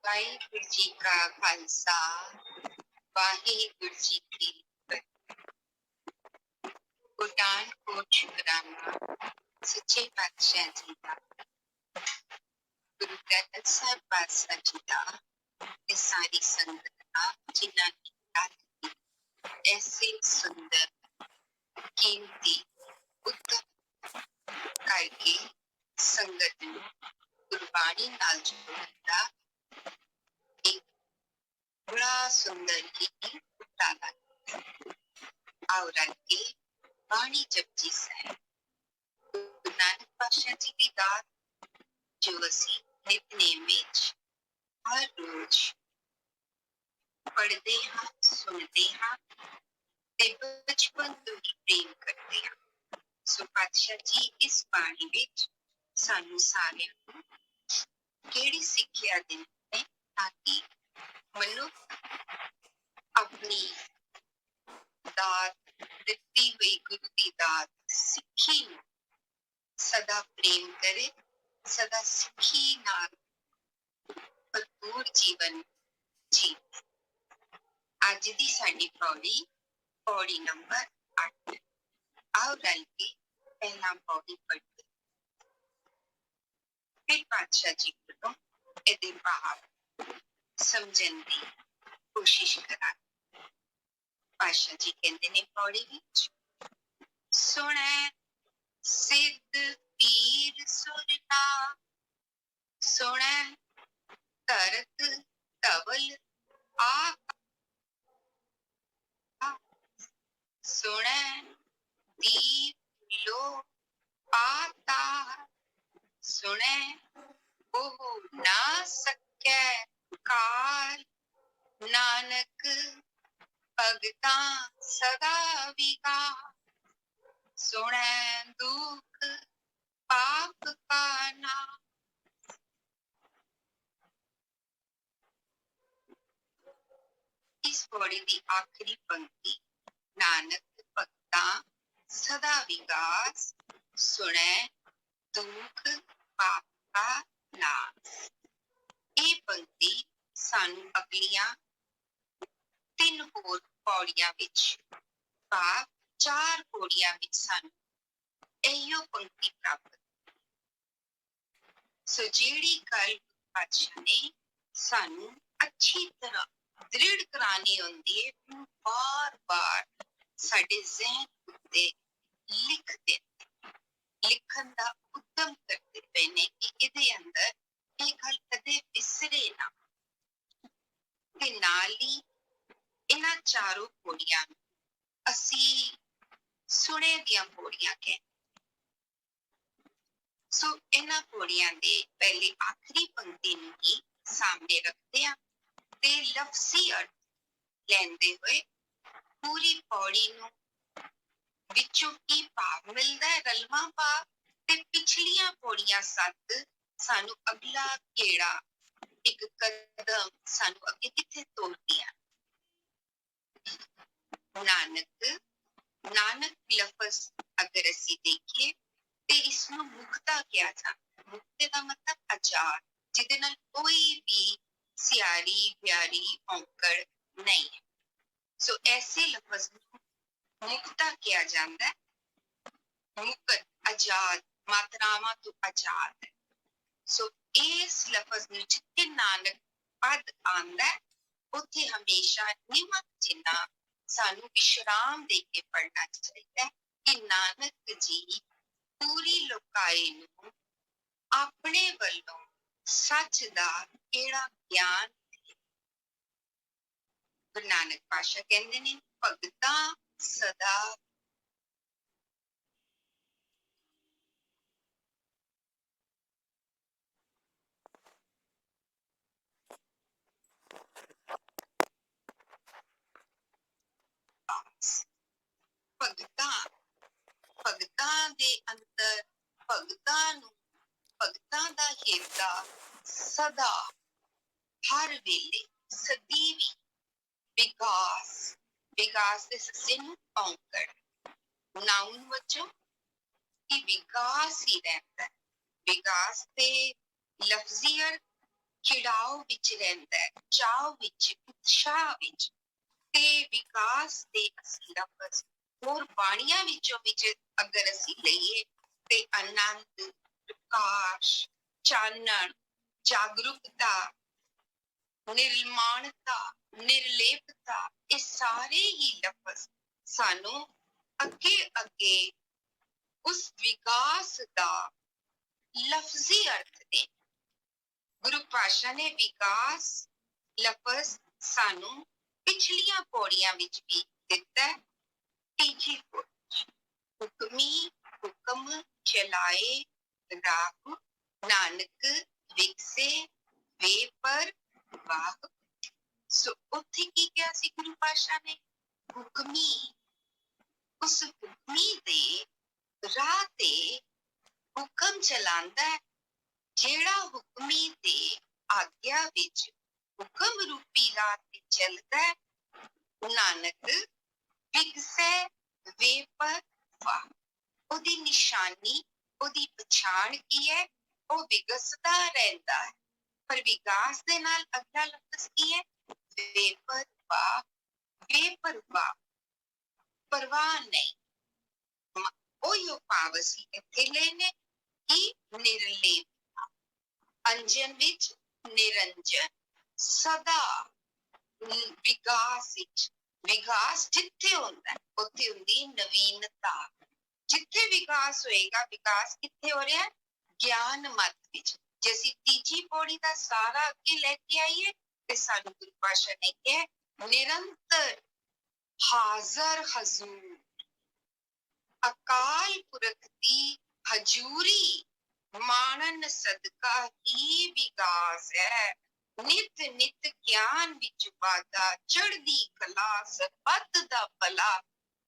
ਵਾਹਿਗੁਰੂ ਜੀ ਕਾ ਖਾਲਸਾ ਵਾਹਿਗੁਰੂ ਜੀ ਕੀ ਫਤਿਹ। ਕੋਟਾਨ ਕੋਟ ਸ਼ੁਕਰਾਨਾ ਸੱਚੇ ਪਾਤਸ਼ਾਹ ਜੀ ਦਾ, ਗੁਰੂ ਗ੍ਰੰਥ ਸਾਹਿਬ ਪਾਤਸ਼ਾਹ ਜੀ ਦਾ, ਤੇ ਸਾਰੀ ਸੰਗਤ ਦਾ ਜਿਨ੍ਹਾਂ ਨੇ ਰਾਤ ਐਸੇ ਸੁੰਦਰ ਕੀਮਤੀ ਉਦਮ ਕਰਕੇ ਸੰਗਤ ਨੂੰ ਗੁਰਬਾਣੀ ਨਾਲ ਜੋੜਨ ਦਾ ਇੱਕ ਬੜਾ ਸੁੰਦਰ ਹੀ ਉਪਰਾਲਾ ਕੀਤਾ। ਆਓ ਰਲ ਕੇ ਬਾਣੀ ਜਪਜੀ ਸਾਹਿਬ, ਗੁਰੂ ਨਾਨਕ ਪਾਤਸ਼ਾਹ ਜੀ ਦੀ ਦਾਤ ਜੋ ਅਸੀਂ ਨਿਤਨੇਮ ਵਿੱਚ ਹਰ ਰੋਜ਼ ਪੜ੍ਹਦੇ ਹਾਂ, ਸੁਣਦੇ ਹਾਂ ਤੇ ਬਚਪਨ ਤੋਂ ਹੀ ਪ੍ਰੇਮ ਕਰਦੇ ਹਾਂ। ਸੋ ਪਾਤਸ਼ਾਹ ਜੀ ਇਸ ਬਾਣੀ ਵਿੱਚ ਸਾਨੂੰ ਸਾਰਿਆਂ ਨੂੰ ਕਿਹੜੀ ਸਿੱਖਿਆ ਦਿੰਦੇ ਨੇ ਤਾਂ ਕਿ ਮਨੁੱਖ ਆਪਣੀ ਦਾਤ ਦਿੱਤੀ ਹੋਈ ਗੁਰੂ ਦੀ ਦਾਤ ਸਿੱਖੀ ਨੂੰ ਸਦਾ ਪ੍ਰੇਮ ਕਰੇ, ਸਦਾ ਸਿੱਖੀ ਨਾਲ ਭਰਪੂਰ ਜੀਵਨ ਜੀਵੇ। ਅੱਜ ਦੀ ਸਾਡੀ ਪੌੜੀ, ਪੌੜੀ ਨੰਬਰ 8। ਆਓ ਰਲ ਕੇ ਪਹਿਲਾਂ ਪੌੜੀ ਪੜ੍ਹਦੇ, ਫਿਰ ਪਾਤਸ਼ਾਹ ਜੀ ਕੋਲੋਂ ਇਹਦੇ ਭਾਵ ਸਮਝਣ ਦੀ ਕੋਸ਼ਿਸ਼ ਕਰਾਂਗੇ। ਪਾਤਸ਼ਾਹ ਜੀ ਕਹਿੰਦੇ ਨੇ ਪੌੜੀ ਵਿੱਚ, ਸੁਣੈ ਸਿੱਧ ਪੀਰ ਸੁਰਨਾ, ਸੁਣੈ ਧਰਤ ਧਵਲ ਆਕਾ, ਸੁਣੈ ਦੀਪ ਲੋ ਪਾਤਾ, ਸੁਣੈ ਉਹ ਨਾ ਸਕੈ ਕਾਲ, ਨਾਨਕ ਭਗਤਾਂ ਸਦਾ ਵਿਕਾਰ, ਸੁਣੈ ਦੁਖ ਪਾਪ ਕਾ ਨਾਮ। ਇਸ ਪੌੜੀ ਦੀ ਆਖਰੀ ਪੰਕਤੀ, ਨਾਨਕ ਭਗਤਾਂ ਸਦਾ ਵਿਗਾਸ, ਸੁਣੈ ਦੁਖ ਪਾਪ ਕਾ ਨਾਸ। ਇਹ ਪੰਕਤੀ ਸਾਨੂੰ ਅਗਲੀਆਂ 3 ਹੋਰ ਪੌੜੀਆਂ ਵਿੱਚ, ਭਾਵ 4 ਪੌੜੀਆਂ ਵਿੱਚ ਸਾਨੂੰ ਇਹੋ ਪੰਕਤੀ ਪ੍ਰਾਪਤ। ਸੋ ਜਿਹੜੀ ਗੱਲ ਪਾਤਸ਼ਾਹ ਨੇ ਸਾਨੂੰ ਅੱਛੀ ਤਰ੍ਹਾਂ ਦ੍ਰਿੜ ਕਰਾਣੀ ਹੁੰਦੀ ਹੈ, ਉਹਨੂੰ ਬਾਰ-ਬਾਰ ਸਾਡੇ ਜ਼ਿਹਨ ਉੱਤੇ ਲਿਖਦੇ, ਲਿਖਣ ਦਾ ਉਦਮ ਕਰਦੇ ਪਏ ਨੇ ਕਿ ਇਹਦੇ ਅੰਦਰ ਇਹ ਗੱਲ ਕਦੇ ਵਿਸਰੇ ਨਾ। ਤੇ ਨਾਲ ਹੀ ਇਹਨਾਂ 4 ਪੌੜੀਆਂ ਨੂੰ ਅਸੀਂ ਸੁਣੇ ਦੀਆਂ ਪੌੜੀਆਂ ਕਹਿੰਦੇ। ਸੋ ਇਹਨਾਂ ਪੌੜੀਆਂ ਦੇ ਪਹਿਲੇ ਆਖਰੀ ਪੰਕਤੀ ਨੂੰ ਹੀ ਸਾਹਮਣੇ ਰੱਖਦੇ ਹਾਂ ਤੇ ਲਫ਼ਜ਼ੀ ਅਰਥ ਲੈਂਦੇ ਹੋਏ ਪੂਰੀ ਪੌੜੀ ਨੂੰ ਵਿੱਚੋਂ ਕੀ ਭਾਵ ਮਿਲਦਾ ਹੈ, ਰਲਵਾਂ ਭਾਵ, ਤੇ ਪਿਛਲੀਆਂ ਪੌੜੀਆਂ 7 ਸਾਨੂੰ ਅਗਲਾ ਕਿਹੜਾ ਇੱਕ ਕਦਮ ਸਾਨੂੰ ਅੱਗੇ ਕਿੱਥੇ ਤੋਰਦੀਆਂ। ਨਾਨਕ, ਨਾਨਕ ਲਫ਼ਜ਼ ਅਗਰ ਅਸੀਂ ਦੇਖੀਏ ਤੇ ਇਸਨੂੰ ਮੁਕਤਾ ਕਿਹਾ ਜਾਂਦਾ। ਮੁਕਤੇ ਦਾ ਮਤਲਬ ਆਜ਼ਾਦ, ਜਿਹਦੇ ਨਾਲ ਕੋਈ ਵੀ ਸਿਆਰੀ ਬਿਆਰੀ ਔਂਕੜ ਨਹੀਂ ਹੈ। ਸੋ ਐਸੇ ਲਫ਼ਜ਼ ਨੂੰ ਮੁਕਤਾ ਕਿਹਾ ਜਾਂਦਾ ਹੈ। ਮੁਕਤ, ਆਜ਼ਾਦ, ਮਾਤਰਾਵਾਂ ਤੋਂ ਆਜ਼ਾਦ ਹੈ। ਸੋ ਇਸ ਲਫ਼ਜ਼ ਨੂੰ ਜਿੱਥੇ ਨਾਨਕ ਪਦ ਆਉਂਦਾ ਹੈ, ਉੱਥੇ ਹਮੇਸ਼ਾ ਨਿਮਕ ਜਿੰਨਾ ਸਾਨੂੰ ਵਿਸ਼ਰਾਮ ਦੇ ਕੇ ਪੜ੍ਹਨਾ ਚਾਹੀਦਾ ਹੈ ਕਿ ਨਾਨਕ ਜੀ ਪੂਰੀ ਲੋਕਾਈ ਨੂੰ ਆਪਣੇ ਵੱਲੋਂ ਸੱਚ ਦਾ ਕਿਹੜਾ ਗਿਆਨ ਦੇ। ਗੁਰੂ ਨਾਨਕ ਪਾਤਸ਼ਾਹ ਕਹਿੰਦੇ ਨੇ ਭਗਤਾਂ ਸਦਾ ਭਗਤਾਂ, ਭਗਤਾਂ ਦੇ ਅੰਦਰ ਭਗਤਾਂ ਨੂੰ, ਭਗਤਾਂ ਦਾ ਹਿਰਦਾ ਸਦਾ ਹਰ ਵੇਲੇ ਸਦੀਵੀ ਵਿਕਾਸ, ਵਿਕਾਸ ਦੇ ਸੱਸੇ ਨੂੰ ਔਂਕੜ ਨਾਉਨ ਵਜੋਂ ਕਿ ਵਿਕਾਸ ਹੀ ਰਹਿੰਦਾ ਹੈ। ਵਿਕਾਸ ਤੇ ਲਫ਼ਜ਼ੀ ਅਰਥ ਖਿੜਾਓ ਵਿੱਚ ਰਹਿੰਦਾ ਹੈ, ਚਾਅ ਵਿੱਚ, ਉਤਸ਼ਾਹ ਵਿੱਚ ਤੇ ਵਿਕਾਸ ਦੇ ਅਸੀਂ ਲਫ਼ਜ਼ ਹੋਰ ਬਾਣੀਆਂ ਵਿੱਚੋਂ ਵਿੱਚ ਅਗਰ ਅਸੀਂ ਲਈਏ ਤੇ ਆਨੰਦ, ਪ੍ਰਕਾਸ਼, ਚਾਨਣ, ਜਾਗਰੂਕਤਾ, ਨਿਰਮਾਣਤਾ, ਨਿਰਲੇਪਤਾ, ਇਹ ਸਾਰੇ ਹੀ ਲਫ਼ਜ਼ ਸਾਨੂੰ ਅੱਗੇ ਅੱਗੇ ਉਸ ਵਿਕਾਸ ਦਾ ਲਫ਼ਜ਼ੀ ਅਰਥ ਦੇ। ਗੁਰੂ ਪਾਤਸ਼ਾਹ ਨੇ ਵਿਕਾਸ ਲਫ਼ਜ਼ ਸਾਨੂੰ ਪਿਛਲੀਆਂ ਪੌੜੀਆਂ ਵਿੱਚ ਵੀ ਦਿੱਤਾ ਹੈ। ਤੀਜੀ ਪੌੜੀ, ਹੁਕਮੀ ਹੁਕਮ ਚਲਾਏ ਰਾਹ ਨਾਨਕ ਵਿਕਸੇ ਵੇ ਪਰ ਵਾਹ। ਸੋ ਉੱਥੇ ਕੀ ਕਿਹਾ ਸੀ ਗੁਰੂ ਪਾਤਸ਼ਾਹ ਨੇ? ਹੁਕਮੀ, ਉਸ ਹੁਕਮੀ ਦੇ ਰਾਹ ਤੇ ਹੁਕਮ ਚਲਾਉਂਦਾ ਹੈ, ਜਿਹੜਾ ਹੁਕਮੀ ਦੇ ਆਗਿਆ ਵਿੱਚ ਹੁਕਮ ਰੂਪੀ ਰਾਹ ਤੇ ਚੱਲਦਾ ਹੈ, ਨਾਨਕ ਵਿਗਸੈ ਵੇ ਪਰ ਵਾਹ। ਉਹਦੀ ਨਿਸ਼ਾਨੀ, ਉਹਦੀ ਪਛਾਣ ਕੀ ਹੈ? ਉਹ ਵਿਗਸਦਾ ਰਹਿੰਦਾ ਹੈ। ਪਰ ਵਿਕਾਸ ਦੇ ਨਾਲ ਅਗਲਾ ਲਫ਼ਜ਼ ਕੀ ਹੈ? ਬੇਪਰਵਾਹ। ਬੇਪਰਵਾਹ, ਪਰਵਾਹ ਨਹੀਂ। ਉਹੀ ਭਾਵ ਅਸੀਂ ਇੱਥੇ ਲੈਣੇ ਕਿ ਨਿਰਲੇਪ, ਅੰਜਨ ਵਿੱਚ ਨਿਰੰਜਨ, ਸਦਾ ਵਿਕਾਸ ਵਿੱਚ। ਵਿਕਾਸ ਜਿੱਥੇ ਹੁੰਦਾ ਉੱਥੇ ਹੁੰਦੀ ਨਵੀਨਤਾ। ਜਿੱਥੇ ਵਿਕਾਸ ਹੋਏਗਾ, ਵਿਕਾਸ ਕਿੱਥੇ ਹੋ ਰਿਹਾ? ਗਿਆਨ ਮਤ ਵਿੱਚ। ਜੇ ਅਸੀਂ ਤੀਜੀ ਪੌੜੀ ਦਾ ਸਾਰਾ ਅੱਗੇ ਲੈ ਕੇ ਆਈਏ ਤੇ ਸਾਨੂੰ ਗੁਰੂ ਪਾਤਸ਼ਾਹ ਨੇ ਕਿਹਾ ਨਿਰੰਤਰ ਹਾਜ਼ਰ ਹਜ਼ੂਰ, ਅਕਾਲ ਪੁਰਖ ਦੀ ਹਜ਼ੂਰੀ ਮਾਣਨ ਸਦਕਾ ਹੀ ਵਿਕਾਸ ਹੈ। ਨਿਤ ਨਿਤ ਗਿਆਨ ਵਿੱਚ ਵਾਧਾ, ਚੜ੍ਹਦੀ ਕਲਾ, ਸਰਬੱਤ ਦਾ ਭਲਾ,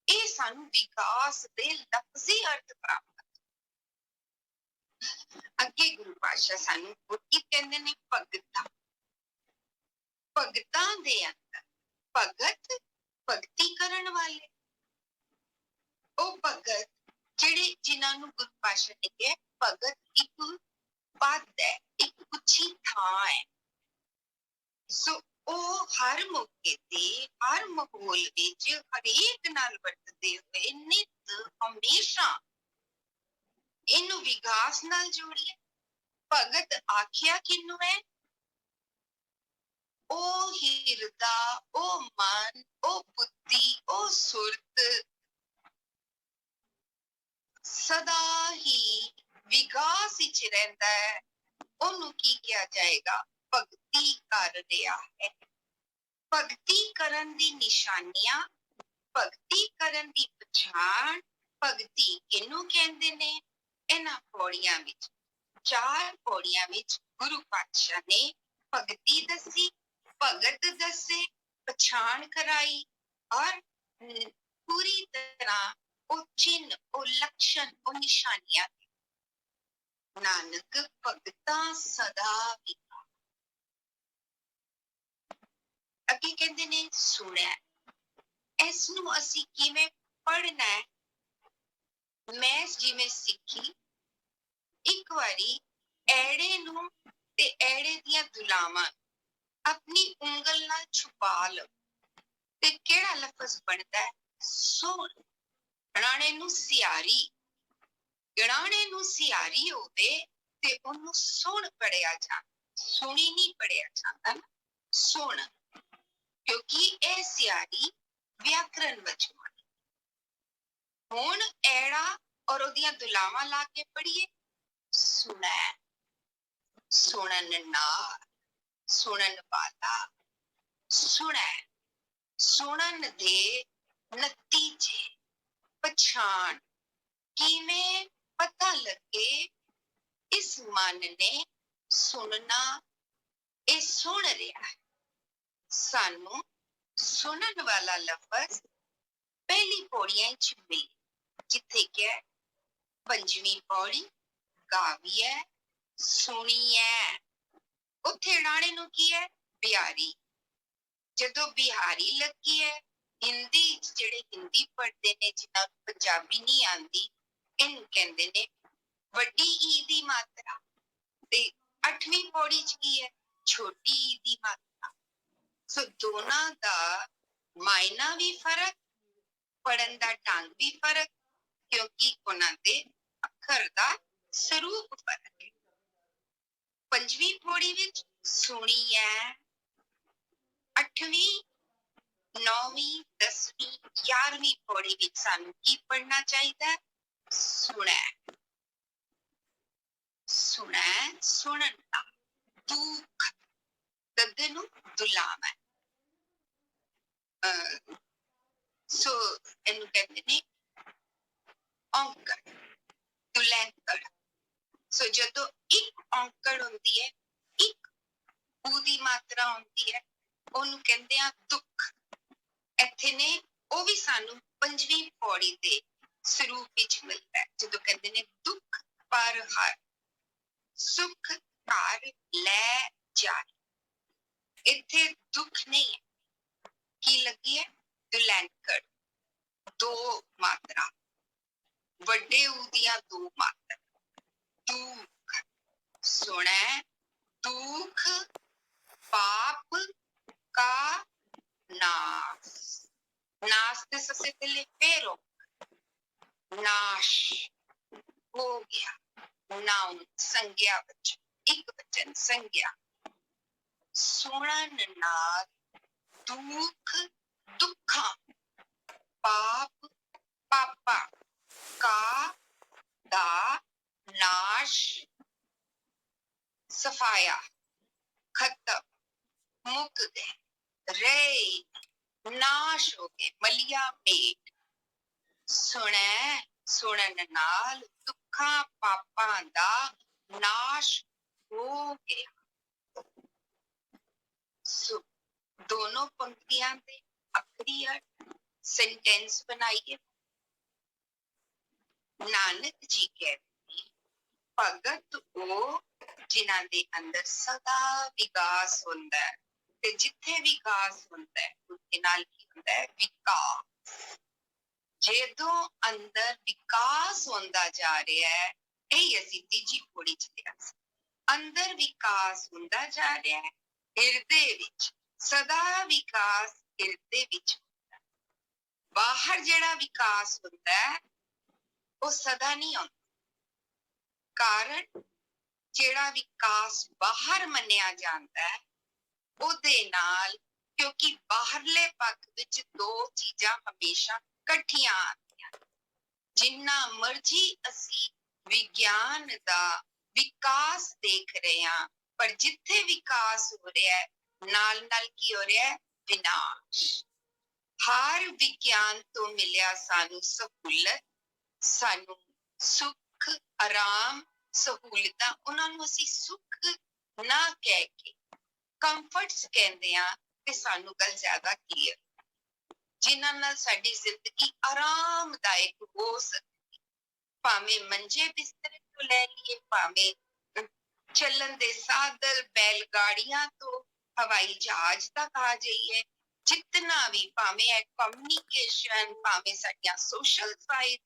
ਇਹ ਸਾਨੂੰ ਵਿਕਾਸ ਦੇ ਲਫ਼ਜ਼ੀ ਅਰਥ ਪ੍ਰਾਪਤ। ਅੱਗੇ ਗੁਰੂ ਪਾਤਸ਼ਾਹ ਸਾਨੂੰ ਕੀ ਕਹਿੰਦੇ ਨੇ? ਭਗਤਾਂ। ਭਗਤਾਂ ਦੇ ਅੰਦਰ ਭਗਤ, ਭਗਤੀ ਕਰਨ ਵਾਲੇ, ਉਹ ਭਗਤ ਜਿਹੜੇ ਜਿਨ੍ਹਾਂ ਨੂੰ ਗੁਰੂ ਪਾਤਸ਼ਾਹ ਨੇ ਕਿਹਾ ਭਗਤ ਇੱਕ ਪਦ ਹੈ, ਇੱਕ ਉੱਚੀ ਥਾਂ ਹੈ। ਸੋ ਉਹ ਹਰ ਮੌਕੇ ਤੇ, ਹਰ ਮਾਹੌਲ ਵਿੱਚ, ਹਰੇਕ ਨਾਲ ਵਰਤਦੇ ਹੋਏ ਨਿਤ ਹਮੇਸ਼ਾ ਇਹਨੂੰ ਵਿਕਾਸ ਨਾਲ ਜੋੜੀਏ। ਭਗਤ ਆਖਿਆ ਕਿਹਨੂੰ ਹੈ? ਉਹ ਹਿਰਦਾ, ਉਹ ਮਨ, ਉਹ ਬੁੱਧੀ, ਉਹ ਸੁਰਤ ਸਦਾ ਹੀ ਵਿਕਾਸ ਵਿੱਚ ਰਹਿੰਦਾ ਹੈ। ਉਹਨੂੰ ਕੀ ਕਿਹਾ ਜਾਏਗਾ? ਭਗਤੀ ਕਰ ਰਿਹਾ ਹੈ। ਭਗਤੀ ਕਰਨ ਦੀ ਨਿਸ਼ਾਨੀਆਂ, ਭਗਤੀ ਕਰਨ ਦੀ ਪਛਾਣ, ਭਗਤੀ ਕਿਹਨੂੰ ਕਹਿੰਦੇ ਨੇ? ਇਹਨਾਂ ਪੌੜੀਆਂ ਵਿੱਚ, 4 ਪੌੜੀਆਂ ਵਿੱਚ ਗੁਰੂ ਪਾਤਸ਼ਾਹ ਨੇ ਭਗਤੀ ਦੱਸੀ, ਭਗਤ ਦੱਸੇ, ਪਛਾਣ ਕਰਾਈ ਔਰ ਪੂਰੀ ਤਰ੍ਹਾਂ ਉਹ ਚਿੰਨ੍ਹ, ਉਹ ਲਕਸ਼ਣ, ਉਹ ਨਿਸ਼ਾਨੀਆਂ। ਨਾਨਕ ਭਗਤਾਂ ਸਦਾ ਵਿਕਾਸ। ਅੱਗੇ ਕਹਿੰਦੇ ਨੇ ਸੁਣਿਆ। ਇਸ ਨੂੰ ਅਸੀਂ ਕਿਵੇਂ ਪੜ੍ਹਨਾ ਹੈ? ਮੈਂ ਜਿਵੇਂ ਸਿੱਖੀ, ਇੱਕ ਵਾਰੀ ਐੜੇ ਨੂੰ ਤੇ ਐੜੇ ਦੀਆਂ ਦੁਲਾਵਾਂ ਆਪਣੀ ਉਂਗਲ ਨਾਲ ਛੁਪਾ ਲਓ ਤੇ ਕਿਹੜਾ ਲਫ਼ਜ਼ ਬਣਦਾ ਹੈ? ਸੁਣ। ਗਣਾਣੇ ਨੂੰ ਸਿਆਰੀ, ਗਣਾਣੇ ਨੂੰ ਸਿਆਰੀ ਹੋਵੇ ਤੇ ਉਹਨੂੰ ਸੁਣ ਪੜਿਆ ਜਾਂਦਾ, ਸੁਣੀ ਨਹੀਂ ਪੜਿਆ ਜਾਂਦਾ ਨਾ, ਸੁਣ। ਕਿਉਂਕਿ ਇਹ ਸਿਆਰੀ ਵਿਆਕਰਨ ਵਜੋਂ। ਹੁਣ ਐੜਾ ਔਰ ਉਹਦੀਆਂ ਦੁਲਾਵਾਂ ਲਾ ਕੇ ਪੜੀਏ, ਸੁਣੈ, ਸੁਣਨ ਨਾਲ, ਸੁਣਨ ਵਾਲਾ, ਸੁਣੈ, ਸੁਣਨ ਦੇ ਨਤੀਜੇ, ਪਛਾਣ, ਕਿਵੇਂ ਪਤਾ ਲੱਗੇ ਇਸ ਮਨ ਨੇ ਸੁਣਨਾ, ਇਹ ਸੁਣ ਰਿਹਾ ਹੈ। ਸਾਨੂੰ ਸੁਣਨ ਵਾਲਾ ਲਫ਼ਜ਼ ਪਹਿਲੀ ਪੌੜੀਆਂ ਵਿੱਚ ਮਿਲੇ, ਜਿੱਥੇ ਕਿ ਪੰਜਵੀਂ ਪੌੜੀ ਗਾਵੀਐ, ਸੁਣੀਐ। ਉੱਥੇ ਰਾਣੇ ਨੂੰ ਕੀ ਹੈ? ਬਿਹਾਰੀ। ਜਦੋਂ ਬਿਹਾਰੀ ਲੱਗੀ ਹੈ, ਹਿੰਦੀ ਜਿਹੜੇ ਹਿੰਦੀ ਪੜ੍ਹਦੇ ਨੇ, ਜਿਨ੍ਹਾਂ ਨੂੰ ਪੰਜਾਬੀ ਨਹੀਂ ਆਉਂਦੀ, ਇਹਨੂੰ ਕਹਿੰਦੇ ਨੇ ਵੱਡੀ ਈ ਦੀ ਮਾਤਰਾ। ਤੇ 8ਵੀਂ ਪੌੜੀ ਚ ਕੀ ਹੈ? छोटी ई दी मात्रा। सो दोनों दा मायना भी फर्क, पढ़न दा ढंग भी फर्क, क्योंकि उन्हां दे अखर दा स्वरूप फर्क है। पंजवीं पौड़ी विच सुनिए, अठवीं, नौवीं, 10वीं, 11वीं पौड़ी विच सानू की पढ़ना चाहिए? सुने, सुने, सुनन दा दुख, दद्दे नू दुलावा। सो इनू कहते ने औंकड़, दुलैंकड़। सो जदों एक औंकड़ होंदी है, एक ऊ दी मात्रा होंदी है, ओनू कहंदे आ दुख। इत्थे ने ओ भी सानू पंजवीं पौड़ी दे स्वरूप विच मिलदा है, जदों कहंदे ने दुख पर हर, सुख घर लै जाए। इत्थे दुख नहीं है, की लगी है? दुलैंकड़, दो मात्रा, वड्डे ऊ दियां दो मात्रा। दुख, सुने, दुख पाप का नाश। नाश ते सबसे पहले फेरो, नाश हो गया, नाउन संज्ञा वचन, एक वचन संज्ञा। सुनन नाल दुख दुखा, पाप पापा का दा नाश, सफाया, खत्म, मुक गए, रे नाश हो गए, मलिया मेट। सुने, सुनन नाल दुखा पापा दा नाश हो गया। दोनों पंक्तियां दे आखिरी अर्थ सेंटेंस बनाइए। नानक जी कहते भगत ओ जिन्हां दे अंदर सदा विकास होंदा है, ते जिथे विकास होंदा है उसके नाल की होंदा है? विकास। जदों अंदर विकास होंदा जा रहा है, यही असीं तीजी पौड़ी च लिया सी। अंदर विकास होंदा जा रहा है, हिरदे विच सदा विकास हिरदे विच होंदा है। बाहर जेड़ा विकास होंदा है वो सदा नहीं होंदा। कारण जेड़ा विकास बाहर मन्निया जांदा है ओदे नाल, क्योंकि बाहरले पक्ष विच दो चीजां हमेशा कट्ठियां आंदियां। जिन्ना मर्जी असी विज्ञान दा विकास देख रहे हैं, पर जिथे विकास हो रहा है नाल नाल की हो रहा है? विनाश। हर विज्ञान तो मिलिया सानू सहूलत, सानू सुख, आराम, सहूलतां, उन्हां नू असी सुख ना कह के कंफर्ट्स कहंदे आ, ते सानू गल ज्यादा क्लियर, जिन्हां नाल साडी जिंदगी आरामदायक हो सकती। भावें मंजे बिस्तरे तो लै लीए, भावें चलन दे साधन बैलगाड़ियां तो हवाई जहाज तक आ जाइए, जितना भी, भावें कम्युनिकेशन, भावें साडियां सोशल साइट्स,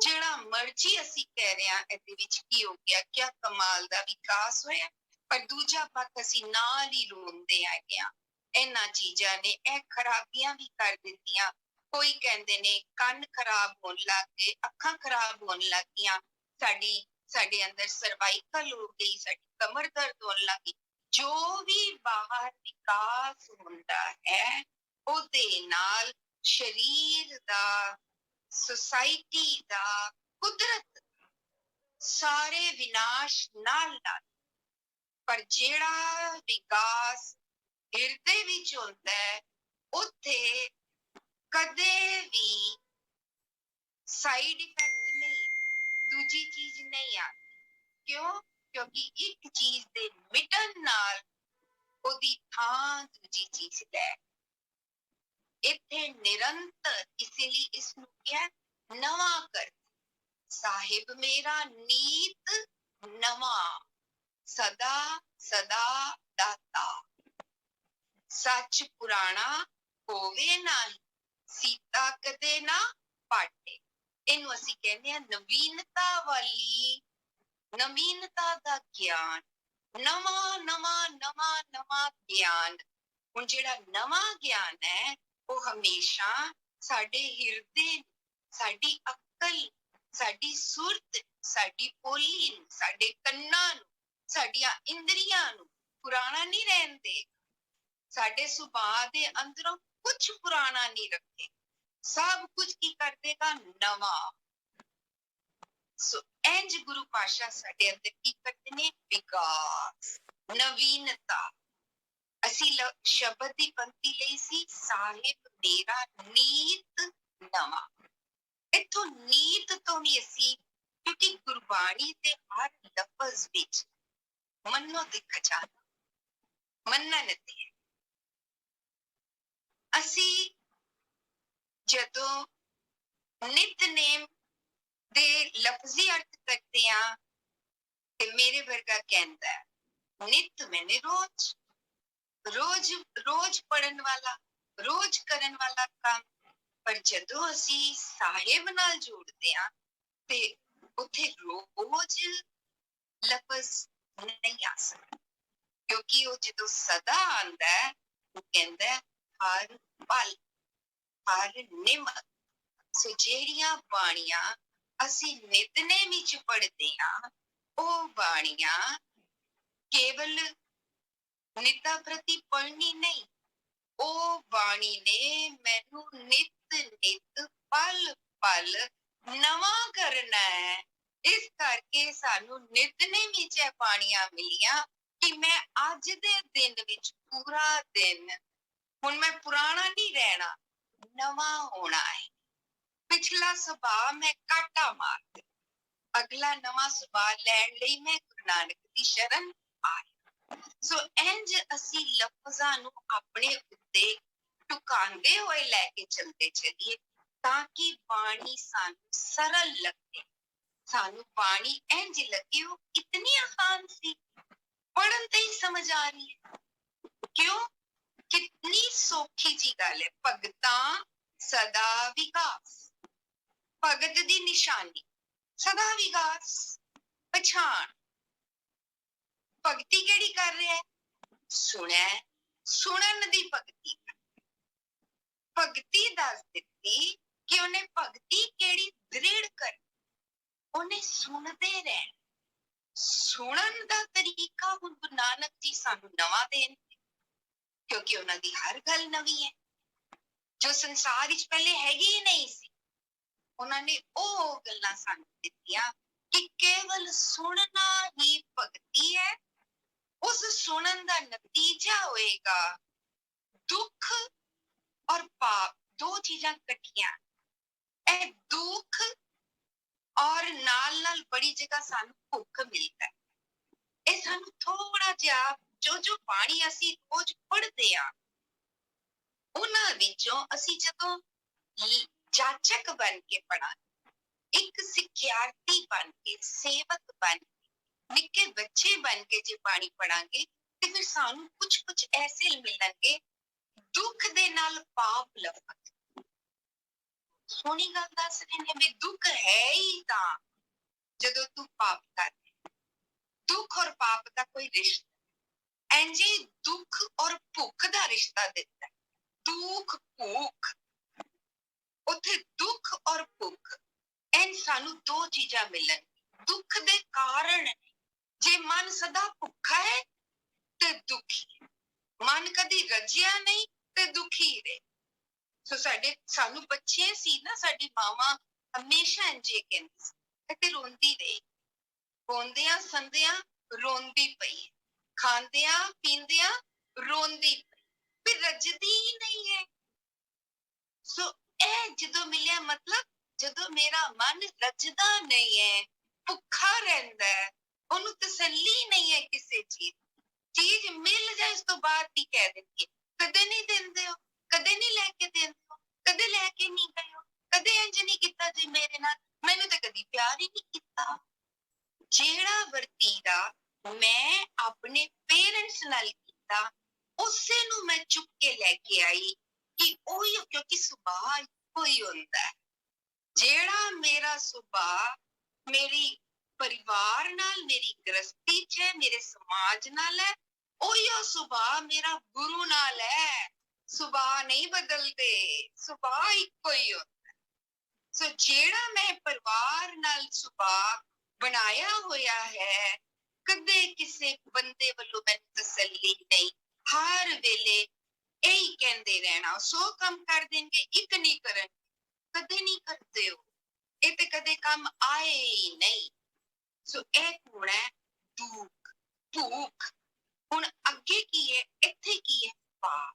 जेड़ा मर्जी असी कह रहे हैं इहदे विच की हो गया, क्या कमाल दा विकास होया। पर दूजा पक्ष असी नाल ही रोंदे हैगे आ, इन्हां चीजां ने ए खराबियां भी कर दित्तियां। कोई कहंदे ने कंन खराब होण लग गए, अखां खराब होण लग गईयां, साडे अंदर सर्वाइकल हो गई, साडी कमर दर्द होण लग गई। जो भी बाहर विकास होंदा है ओदे नाल शरीर दा, सोसाइटी दा, कुदरत सारे विनाश नाल नाल। पर जेड़ा विकास हिरदे विच होंदा है उत्थे कदे भी साइड इफेक्ट नहीं, दूजी चीज नहीं आती। क्यों? क्योंकि एक चीज दे मिटन नाल ओदी थां दूजी चीज लै, इत्थे निरंतर, इसीलिए इसनू क्या नवा कर, साहिब मेरा नीत नवा, सदा सदा दाता, सच पुराना होवे नाही, सीता कदे ना पाटे। इनू असी कहने हैं नवीनता वाली, नवीनता दा ज्ञान, नवा नवा नवा ਨਵਾਂ ਗਿਆਨ, ਹੁਣ ਜਿਹੜਾ ਨਵਾਂ ਗਿਆਨ ਹੈ ਉਹ ਹਮੇਸ਼ਾ ਸਾਡੇ ਹਿਰਦੇ, ਸਾਡੀ ਅਕਲ, ਸਾਡੀ ਸੁਰਤ, ਸਾਡੀ ਬੋਲੀ ਨੂੰ, ਸਾਡੇ ਕੰਨਾਂ ਨੂੰ, ਸਾਡੀਆਂ ਇੰਦਰੀਆਂ ਨੂੰ ਪੁਰਾਣਾ ਨਹੀਂ ਰਹਿਣ ਦੇ। ਸਾਡੇ ਸੁਭਾਅ ਦੇ ਅੰਦਰੋਂ ਕੁਝ ਪੁਰਾਣਾ ਨਹੀਂ ਰੱਖੇ, ਸਭ ਕੁਝ ਕੀ ਕਰ ਦੇਗਾ, ਨਵਾਂ। ਸੋ ਇੰਜ ਗੁਰੂ ਪਾਤਸ਼ਾਹ ਸਾਡੇ ਅੰਦਰ ਕੀ ਕਰਦੇ ਨੇ, ਵਿਕਾਸ, ਨਵੀਨਤਾ। ਅਸੀਂ ਸ਼ਬਦ ਦੀ ਪੰਕਤੀ ਲਈ ਸੀ, ਸਾਹਿਬ ਮੇਰਾ ਨੀਤ ਨਵਾਂ। ਇੱਥੋਂ ਨੀਤ ਤੋਂ ਵੀ ਅਸੀਂ, ਕਿਉਂਕਿ ਗੁਰਬਾਣੀ ਦੇ ਹਰ ਲਫ਼ਜ਼ ਵਿੱਚ ਮੰਨੋ ਤੇ ਖਜ਼ਾਨਾ, ਮੰਨਣ ਤੇ ਅਸੀਂ ਜਦੋਂ ਨਿਤਨੇਮ ਦੇ ਲਫ਼ਜ਼ੀ ਅਰਥ ਕਰਦੇ ਹਾਂ ਤੇ ਮੇਰੇ ਵਰਗਾ ਕਹਿੰਦਾ ਹੈ ਨਿਤ ਮੈਨੇ ਰੋਜ਼, ਰੋਜ਼ ਰੋਜ਼ ਪੜਨ ਵਾਲਾ, ਰੋਜ਼ ਕਰਨ ਵਾਲਾ ਕੰਮ। ਪਰ ਜਦੋਂ ਅਸੀਂ ਸਾਹਿਬ ਨਾਲ ਜੋੜਦੇ ਹਾਂ ਤੇ ਉੱਥੇ ਰੋਜ਼ ਲਫ਼ਜ਼ ਨਹੀਂ ਆ ਸਕਦਾ, ਕਿਉਂਕਿ ਉਹ ਜਦੋਂ ਸਦਾ ਆਉਂਦਾ ਹੈ ਉਹ ਕਹਿੰਦਾ ਹਰ ਪਲ, ਹਰ ਨਿਮਤ। ਸੋ ਜਿਹੜੀਆਂ ਬਾਣੀਆਂ ਅਸੀਂ ਨਿਤਨੇਮ ਵਿੱਚ ਪੜ੍ਹਦੇ ਹਾਂ ਉਹ ਬਾਣੀਆਂ ਕੇਵਲ ਨਿਤਾ ਪ੍ਰਤੀ ਪੜ੍ਹਨੀ ਨਹੀਂ, ਉਹ ਬਾਣੀ ਨੇ ਮੈਨੂੰ ਨਿਤ ਨਿਤ ਪਲ ਪਲ ਨਵਾਂ ਕਰਨਾ ਹੈ। ਇਸ ਕਰਕੇ ਸਾਨੂੰ ਨਿਤਨੇਮ ਵਿੱਚ ਇਹ ਬਾਣੀਆਂ ਮਿਲੀਆਂ ਕਿ ਮੈਂ ਅੱਜ ਦੇ ਦਿਨ ਵਿੱਚ ਪੂਰਾ ਦਿਨ, ਹੁਣ ਮੈਂ ਪੁਰਾਣਾ ਨਹੀਂ ਰਹਿਣਾ, ਨਵਾਂ ਹੋਣਾ ਹੈ। ਪਿਛਲਾ ਸੁਭਾਅ ਮੈਂ ਕਾਟਾ ਮਾਰ ਦੇ, ਅਗਲਾ ਨਵਾਂ ਸੁਭਾਅ ਲੈਣ ਲਈ ਮੈਂ ਗੁਰੂ ਨਾਨਕ ਦੀ ਸ਼ਰਨ ਆਈ। ਸੋ ਇੰਜ ਅਸੀਂ ਲਫ਼ਜ਼ਾਂ ਨੂੰ ਆਪਣੇ ਉੱਤੇ ਟੁਕਾਉਂਦੇ ਹੋਏ ਲੈ ਕੇ ਚੱਲਦੇ ਚੱਲੀਏ ਤਾਂ ਕਿ ਬਾਣੀ ਸਾਨੂੰ ਸਰਲ ਲੱਗੇ, ਸਾਨੂੰ ਬਾਣੀ ਇੰਜ ਲੱਗੇ ਉਹ ਇਤਨੀ ਆਸਾਨ ਸੀ, ਪੜ੍ਹਨ ਤੇ ਹੀ ਸਮਝ ਆ ਰਹੀ ਹੈ। ਕਿਉਂ? ਕਿਤਨੀ ਸੌਖੀ ਜੀ ਗੱਲ ਹੈ। ਭਗਤਾਂ ਸਦਾ ਵਿਕਾਸ, ਭਗਤ ਦੀ ਨਿਸ਼ਾਨੀ ਸਦਾ ਵਿਕਾਸ, ਪਛਾਣ। ਭਗਤੀ ਕਿਹੜੀ ਕਰ ਰਿਹਾ ਹੈ? ਸੁਣਿਆ, ਸੁਣਨ ਦੀ ਭਗਤੀ। ਭਗਤੀ ਦੱਸ ਦਿੱਤੀ ਕਿ ਉਹਨੇ ਭਗਤੀ ਕਿਹੜੀ ਦ੍ਰਿੜ ਕਰ, ਉਹਨੇ ਸੁਣਦੇ ਰਹਿਣਾ। ਸੁਣਨ ਦਾ ਤਰੀਕਾ ਹੁਣ ਗੁਰੂ ਨਾਨਕ ਜੀ ਸਾਨੂੰ ਨਵਾਂ ਦੇਣਗੇ, ਕਿਉਂਕਿ ਉਹਨਾਂ ਦੀ ਹਰ ਗੱਲ ਨਵੀਂ ਹੈ, ਜੋ ਸੰਸਾਰ ਵਿੱਚ ਪਹਿਲੇ ਹੈਗੀ ਹੀ ਨਹੀਂ ਸੀ। ਉਹਨਾਂ ਨੇ ਉਹ ਗੱਲਾਂ ਸਾਨੂੰ ਦਿੱਤੀਆਂ ਕਿ ਕੇਵਲ ਸੁਣਨਾ ਹੀ ਭਗਤੀ ਹੈ। ਉਸ ਸੁਣਨ ਦਾ ਨਤੀਜਾ ਹੋਏਗਾ ਦੁੱਖ ਔਰ ਪਾਪ, ਦੋ ਚੀਜ਼ਾਂ ਇਕੱਠੀਆਂ। ਇਹ ਦੁੱਖ ਔਰ ਨਾਲ ਨਾਲ ਬੜੀ ਜਗ੍ਹਾ ਸਾਨੂੰ ਭੁੱਖ ਮਿਲਦਾ ਹੈ। ਇਹ ਸਾਨੂੰ ਥੋੜਾ ਜਿਹਾ ਜੋ ਬਾਣੀ ਅਸੀਂ ਰੋਜ਼ ਪੜ੍ਹਦੇ ਹਾਂ ਉਹਨਾਂ ਵਿੱਚੋਂ ਅਸੀਂ ਜਦੋਂ ਜਾਚਕ ਬਣ ਕੇ ਪੜਾਂਗੇ, ਇੱਕ ਸਿੱਖਿਆਰਥੀ ਬਣ ਕੇ, ਸੇਵਕ ਬਣ ਕੇ, ਨਿੱਕੇ ਬੱਚੇ ਬਣ ਕੇ ਜੇ ਬਾਣੀ ਪੜਾਂਗੇ ਤੇ ਫਿਰ ਸਾਨੂੰ ਕੁਝ ਐਸੇ ਮਿਲਣਗੇ, ਦੁੱਖ ਦੇ ਨਾਲ ਪਾਪ ਲਵਣਗੇ। ਸੋਹਣੀ ਗੱਲ ਦੱਸ ਰਹੇ ਨੇ ਵੀ ਦੁੱਖ ਹੈ ਹੀ ਤਾਂ ਜਦੋਂ ਤੂੰ ਪਾਪ ਕਰ, ਦੁੱਖ ਔਰ ਪਾਪ ਦਾ ਕੋਈ ਰਿਸ਼ਤਾ ਇੰਜੀ ਦੁੱਖ ਔਰ ਭੁੱਖ ਦਾ ਰਿਸ਼ਤਾ ਦਿੱਤਾ। ਦੁੱਖ ਭੁੱਖ, ਉੱਥੇ ਦੁੱਖ ਔਰ ਭੁੱਖ, ਇਹ ਸਾਨੂੰ ਦੋ ਚੀਜ਼ਾਂ ਮਿਲਣ। ਦੁੱਖ ਦੇ ਕਾਰਨ, ਜੇ ਮਨ ਸਦਾ ਭੁੱਖਾ ਹੈ ਤੇ ਦੁਖੀ, ਮਨ ਕਦੀ ਰੱਜਿਆ ਨਹੀਂ ਤੇ ਦੁਖੀ ਰਹੇ। ਸੋ ਸਾਨੂੰ ਬੱਚੇ ਸੀ ਨਾ, ਸਾਡੀ ਮਾਵਾਂ ਹਮੇਸ਼ਾ ਇੰਜੇ ਕਹਿੰਦੀ ਸੀ ਤੇ ਰੋਂਦੀ ਰਹੀ, ਰੋਂਦਿਆਂ ਸੰਦਿਆਂ ਰੋਂਦੀ ਪਈ, ਖਾਂਦਿਆਂ ਪੀਂਦਿਆਂ ਰੋਂਦੀ ਪਈ, ਫਿਰ ਰੱਜਦੀ ਹੀ ਨਹੀਂ ਹੈ। ਸੋ ਇਹ ਜਦੋਂ ਮਿਲਿਆ, ਮਤਲਬ ਜਦੋਂ ਮੇਰਾ ਮਨ ਰੱਜਦਾ ਨਹੀਂ ਹੈ, ਭੁੱਖਾ ਰਹਿੰਦਾ ਹੈ, ਉਹਨੂੰ ਤਸੱਲੀ ਨਹੀਂ ਹੈ ਕਿਸੇ ਚੀਜ਼ ਮਿਲ ਜਾਏ ਇਸ ਤੋਂ ਬਾਅਦ ਵੀ ਕਹਿ ਦਿੰਦੀ ਹੈ ਕਦੇ ਨਹੀਂ ਦਿੰਦੇ ਹੋ, ਕਦੇ ਨਹੀਂ ਲੈ ਕੇ ਦਿੰਦੇ ਹੋ, ਕਦੇ ਲੈ ਕੇ ਨਹੀਂ ਗਏ ਹੋ, ਕਦੇ ਇੰਜ ਨਹੀਂ ਕੀਤਾ ਜੀ ਮੇਰੇ ਨਾਲ, ਮੈਨੂੰ ਤਾਂ ਕਦੀ ਪਿਆਰ ਹੀ ਨਹੀਂ ਕੀਤਾ। ਜਿਹੜਾ ਵਰਤੀਰਾ ਮੈਂ ਆਪਣੇ ਪੇਰੈਂਟਸ ਨਾਲ ਕੀਤਾ ਉਸੇ ਨੂੰ ਮੈਂ ਚੁੱਕ ਕੇ ਲੈ ਕੇ ਆਈ ਕਿ ਉਹੀ, ਕਿਉਂਕਿ ਸੁਭਾਅ ਇੱਕੋ ਹੀ ਹੁੰਦਾ ਹੈ। ਜਿਹੜਾ ਮੇਰਾ ਸੁਭਾਅ ਮੇਰੀ ਪਰਿਵਾਰ ਨਾਲ, ਮੇਰੀ ਗ੍ਰਸਤੀ 'ਚ ਹੈ, ਮੇਰੇ ਸਮਾਜ ਨਾਲ ਹੈ, ओयो सुभाव मेरा गुरु नाल है, सुभाव नहीं बदलते, सुभाव इक्को ही होता। सो जेड़ा मैं परिवार नाल सुभाव बनाया होया है, कदे किसे बंदे वालों मैनूं तसल्ली नहीं, हर वेले यही कहंदे रहना, 100 काम कर देंगे, एक नहीं करन, कदे नहीं करते हो, ये ते कदे काम आए ही नहीं। सो एक होना है दुख, भूख। हुण अगे की है, इत्थे की है पाप।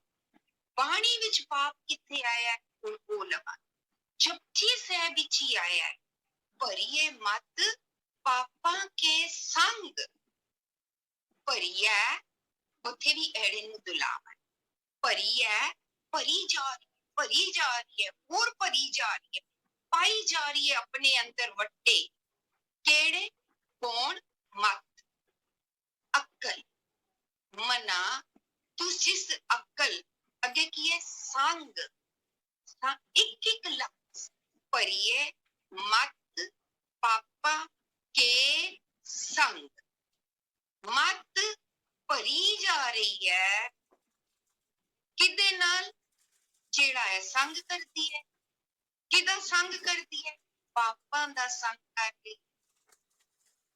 बाणी विच पाप कित्थे आया है, हुण ओह लवां। जपजी साहिब विच ही आया है, भरिए मत पापां के संग, भरिए उत्थे भी एड़े नूं दुलावा, भरी है, भरी जा रही है, भरी जा रही है, और भरी जा रही है, पाई जा रही है अपने अंदर वट्टे। केड़े? कौन? मत, अक्ल, मना। तू जिस अक्ल अगे की है संग, एक एक लफ्ज भरिए मत पापा के संग, मत भरी जा रही है किदे नाल? जेड़ा है संग करती है, किदा संग करती है? पापां दा संग कर रही।